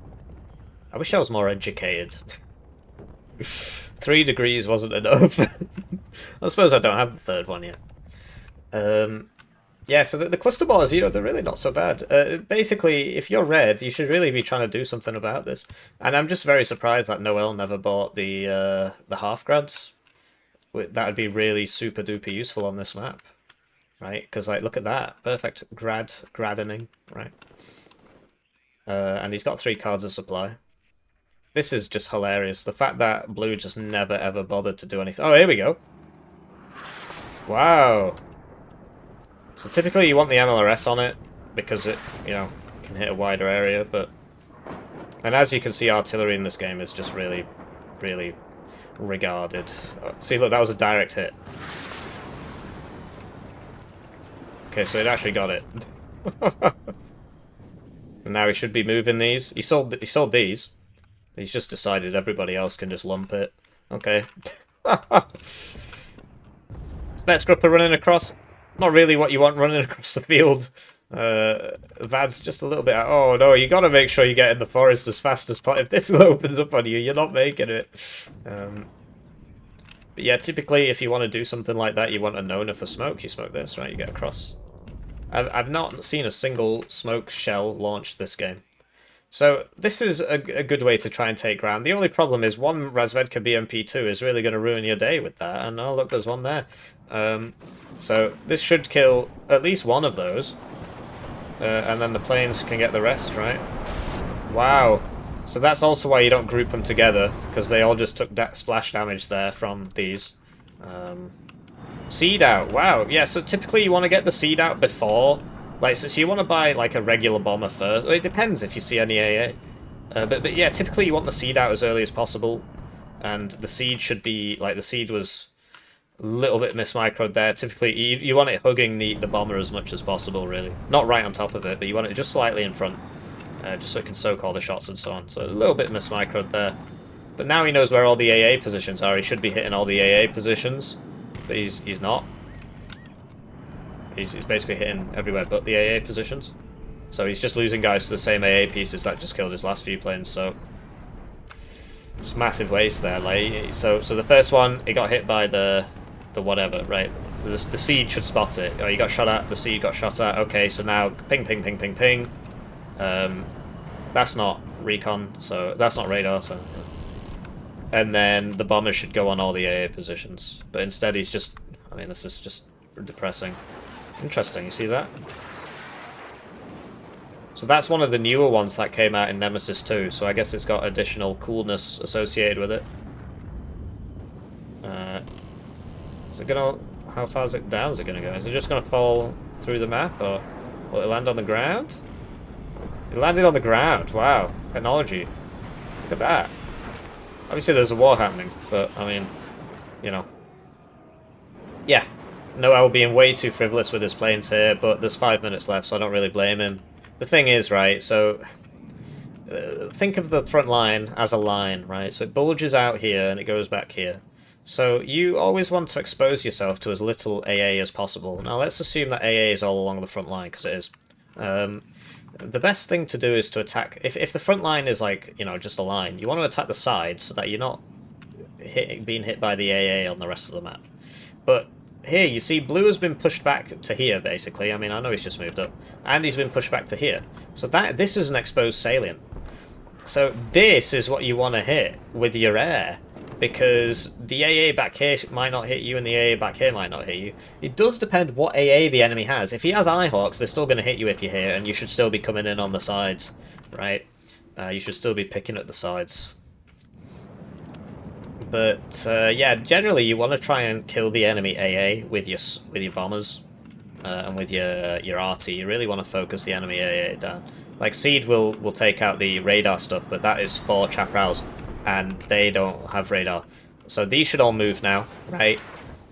S1: I wish I was more educated. 3 degrees wasn't enough. I suppose I don't have the third one yet. Yeah, so the cluster bars, you know, they're really not so bad. Basically, if you're red, you should really be trying to do something about this. And I'm just very surprised that Noël never bought the half grads. That would be really super duper useful on this map, right? Because like, look at that, perfect gradening, right? And he's got 3 cards of supply. This is just hilarious. The fact that Blue just never ever bothered to do anything. Oh, here we go. Wow. So typically you want the MLRS on it because it, you know, can hit a wider area, but... And as you can see, artillery in this game is just really, really regarded. Oh, see, look, that was a direct hit. Okay, so it actually got it. And now he should be moving these. He sold these. He's just decided everybody else can just lump it. Okay. Spetsgrupper running across. Not really what you want running across the field. Vad's just a little bit... Oh, no, you got to make sure you get in the forest as fast as possible. If this opens up on you, you're not making it. But yeah, typically, if you want to do something like that, you want a Nona for smoke. You smoke this, right? You get across. I've not seen a single smoke shell launch this game. So this is a good way to try and take ground. The only problem is one Razvedka BMP2 is really going to ruin your day with that. And oh, look, there's one there. So this should kill at least one of those. And then the planes can get the rest, right? Wow. So that's also why you don't group them together, because they all just took that splash damage there from these. Seed out. Wow. Yeah, so typically you want to get the seed out before... Like, so you want to buy, like, a regular bomber first. Well, it depends if you see any AA. But yeah, typically you want the seed out as early as possible. And the seed should be... Like, the seed was a little bit mismicroed there. Typically, you want it hugging the bomber as much as possible, really. Not right on top of it, but you want it just slightly in front. Just so it can soak all the shots and so on. So a little bit mismicroed there. But now he knows where all the AA positions are. He should be hitting all the AA positions. But he's not. He's basically hitting everywhere but the AA positions. So he's just losing guys to the same AA pieces that just killed his last few planes, so... Just massive waste there. Like, so the first one, it got hit by the whatever, right? The seed should spot it. Oh, you got shot at, the seed got shot at. Okay, so now ping, ping, ping, ping, ping. That's not recon, so that's not radar, so... And then the bomber should go on all the AA positions. But instead he's just... I mean, this is just depressing. Interesting, you see that? So that's one of the newer ones that came out in Nemesis 2, so I guess it's got additional coolness associated with it. Is it gonna... How far is it down is it gonna go? Is it just gonna fall through the map, or will it land on the ground? It landed on the ground, wow. Technology. Look at that. Obviously there's a war happening, but, I mean, you know. Yeah. Noël being way too frivolous with his planes here, but there's 5 minutes left, so I don't really blame him. The thing is, right, so... think of the front line as a line, right? So it bulges out here and it goes back here. So you always want to expose yourself to as little AA as possible. Now let's assume that AA is all along the front line, because it is. The best thing to do is to attack... If the front line is like, you know, just a line, you want to attack the sides so that you're not being hit by the AA on the rest of the map. But here, you see, blue has been pushed back to here, basically. I mean, I know he's just moved up. And he's been pushed back to here. So this is an exposed salient. So this is what you want to hit with your air. Because the AA back here might not hit you and the AA back here might not hit you. It does depend what AA the enemy has. If he has Eyehawks, they're still going to hit you if you're here, and you should still be coming in on the sides, right? You should still be picking at the sides. But, yeah, generally you want to try and kill the enemy AA with your bombers and with your RT. You really want to focus the enemy AA down. Like, Seed will take out the radar stuff, but that is for Chaparrals, and they don't have radar. So these should all move now, right?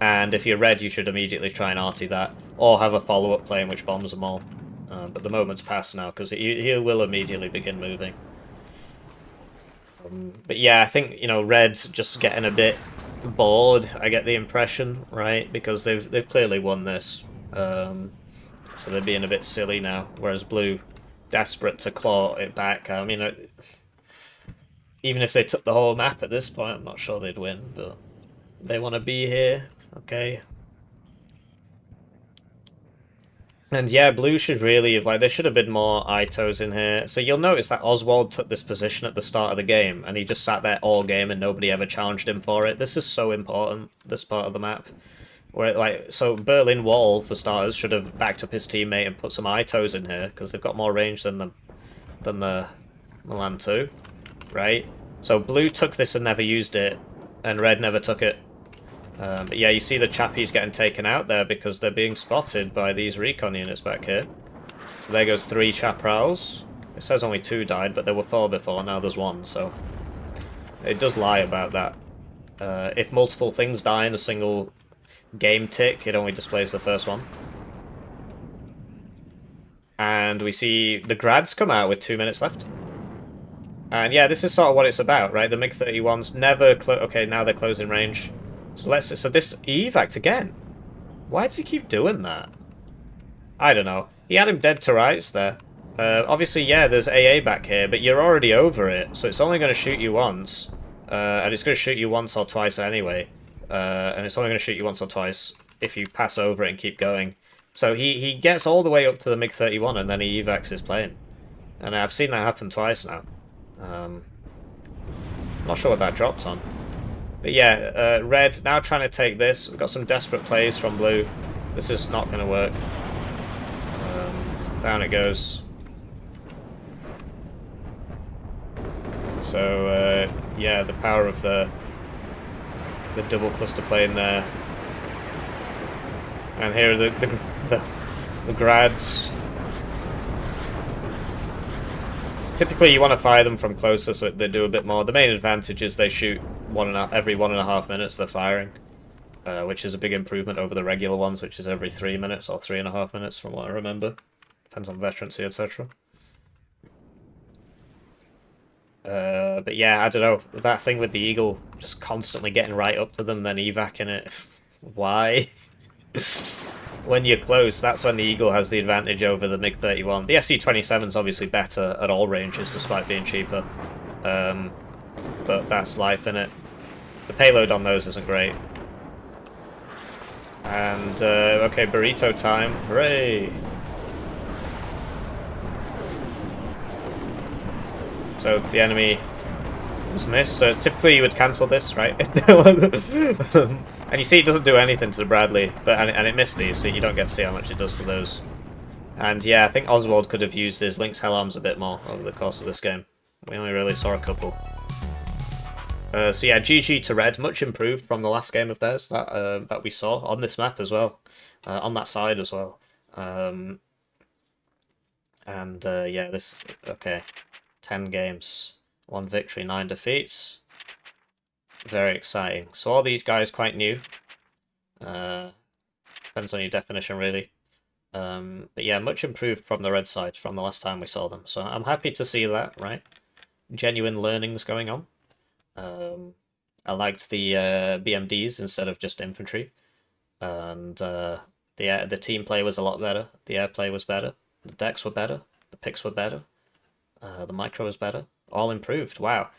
S1: And if you're red, you should immediately try and arty that, or have a follow-up play in which bombs them all. But the moment's passed now, because he will immediately begin moving. But yeah, I think, you know, red's just getting a bit bored, I get the impression, right? Because they've clearly won this. So they're being a bit silly now, whereas blue, desperate to claw it back. I mean, even if they took the whole map at this point, I'm not sure they'd win, but they want to be here, okay. And yeah, blue should really have, like, there should have been more Itos in here. So you'll notice that Oswald took this position at the start of the game, and he just sat there all game and nobody ever challenged him for it. This is so important, this part of the map. Where, like, so Berlin Wall, for starters, should have backed up his teammate and put some Itos in here, because they've got more range than the Milan 2, right? So blue took this and never used it, and red never took it. But yeah, you see the chappies getting taken out there because they're being spotted by these recon units back here. So there goes 3 chaparrals. It says only 2 died, but there were 4 before, now there's 1, so it does lie about that. If multiple things die in a single game tick, it only displays the first one. And we see the grads come out with 2 minutes left. And yeah, this is sort of what it's about, right? The MiG-31s never okay, now they're closing range. So this evac again. Why does he keep doing that? I don't know. He had him dead to rights there. Obviously, yeah, there's AA back here, but you're already over it, so it's only going to shoot you once. And it's going to shoot you once or twice anyway. And it's only going to shoot you once or twice if you pass over it and keep going. So he gets all the way up to the MiG-31 and then he evacs his plane. And I've seen that happen twice now. Not sure what that dropped on. But yeah, red now trying to take this. We've got some desperate plays from blue. This is not going to work. Down it goes. So yeah, the power of the double cluster plane there. And here are the grads. Typically, you want to fire them from closer so they do a bit more. The main advantage is they shoot every 1.5 minutes they're firing, which is a big improvement over the regular ones, which is every 3 minutes or 3.5 minutes from what I remember. Depends on veterancy, etc. But yeah, I don't know. That thing with the Eagle just constantly getting right up to them, then evacing it. Why? When you're close, that's when the Eagle has the advantage over the MiG-31. The SU-27 is obviously better at all ranges, despite being cheaper. But that's life, innit? The payload on those isn't great. And, okay, burrito time. Hooray! So, the enemy was missed. So, typically you would cancel this, right? And you see it doesn't do anything to the Bradley, and it missed these, so you don't get to see how much it does to those. And yeah, I think Oswald could have used his Lynx Hell Arms a bit more over the course of this game. We only really saw a couple. So yeah, GG to red, much improved from the last game of theirs that we saw on this map as well, on that side as well. And yeah, okay, 10 games, 1 victory, 9 defeats. Very exciting. So all these guys quite new. Depends on your definition, really. But yeah, much improved from the red side from the last time we saw them. So I'm happy to see that, right? Genuine learnings going on. I liked the BMDs instead of just infantry. And the team play was a lot better. The airplay was better. The decks were better. The picks were better. The micro was better. All improved. Wow.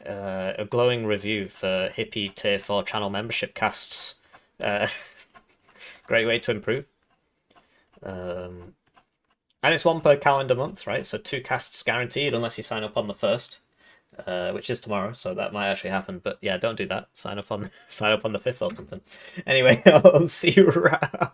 S1: A glowing review for Hippie Tier 4 channel membership casts. Great way to improve. And it's 1 per calendar month, right? So 2 casts guaranteed unless you sign up on the 1st, which is tomorrow, so that might actually happen. But yeah, don't do that. Sign up on the 5th or something. Anyway, I'll see you around.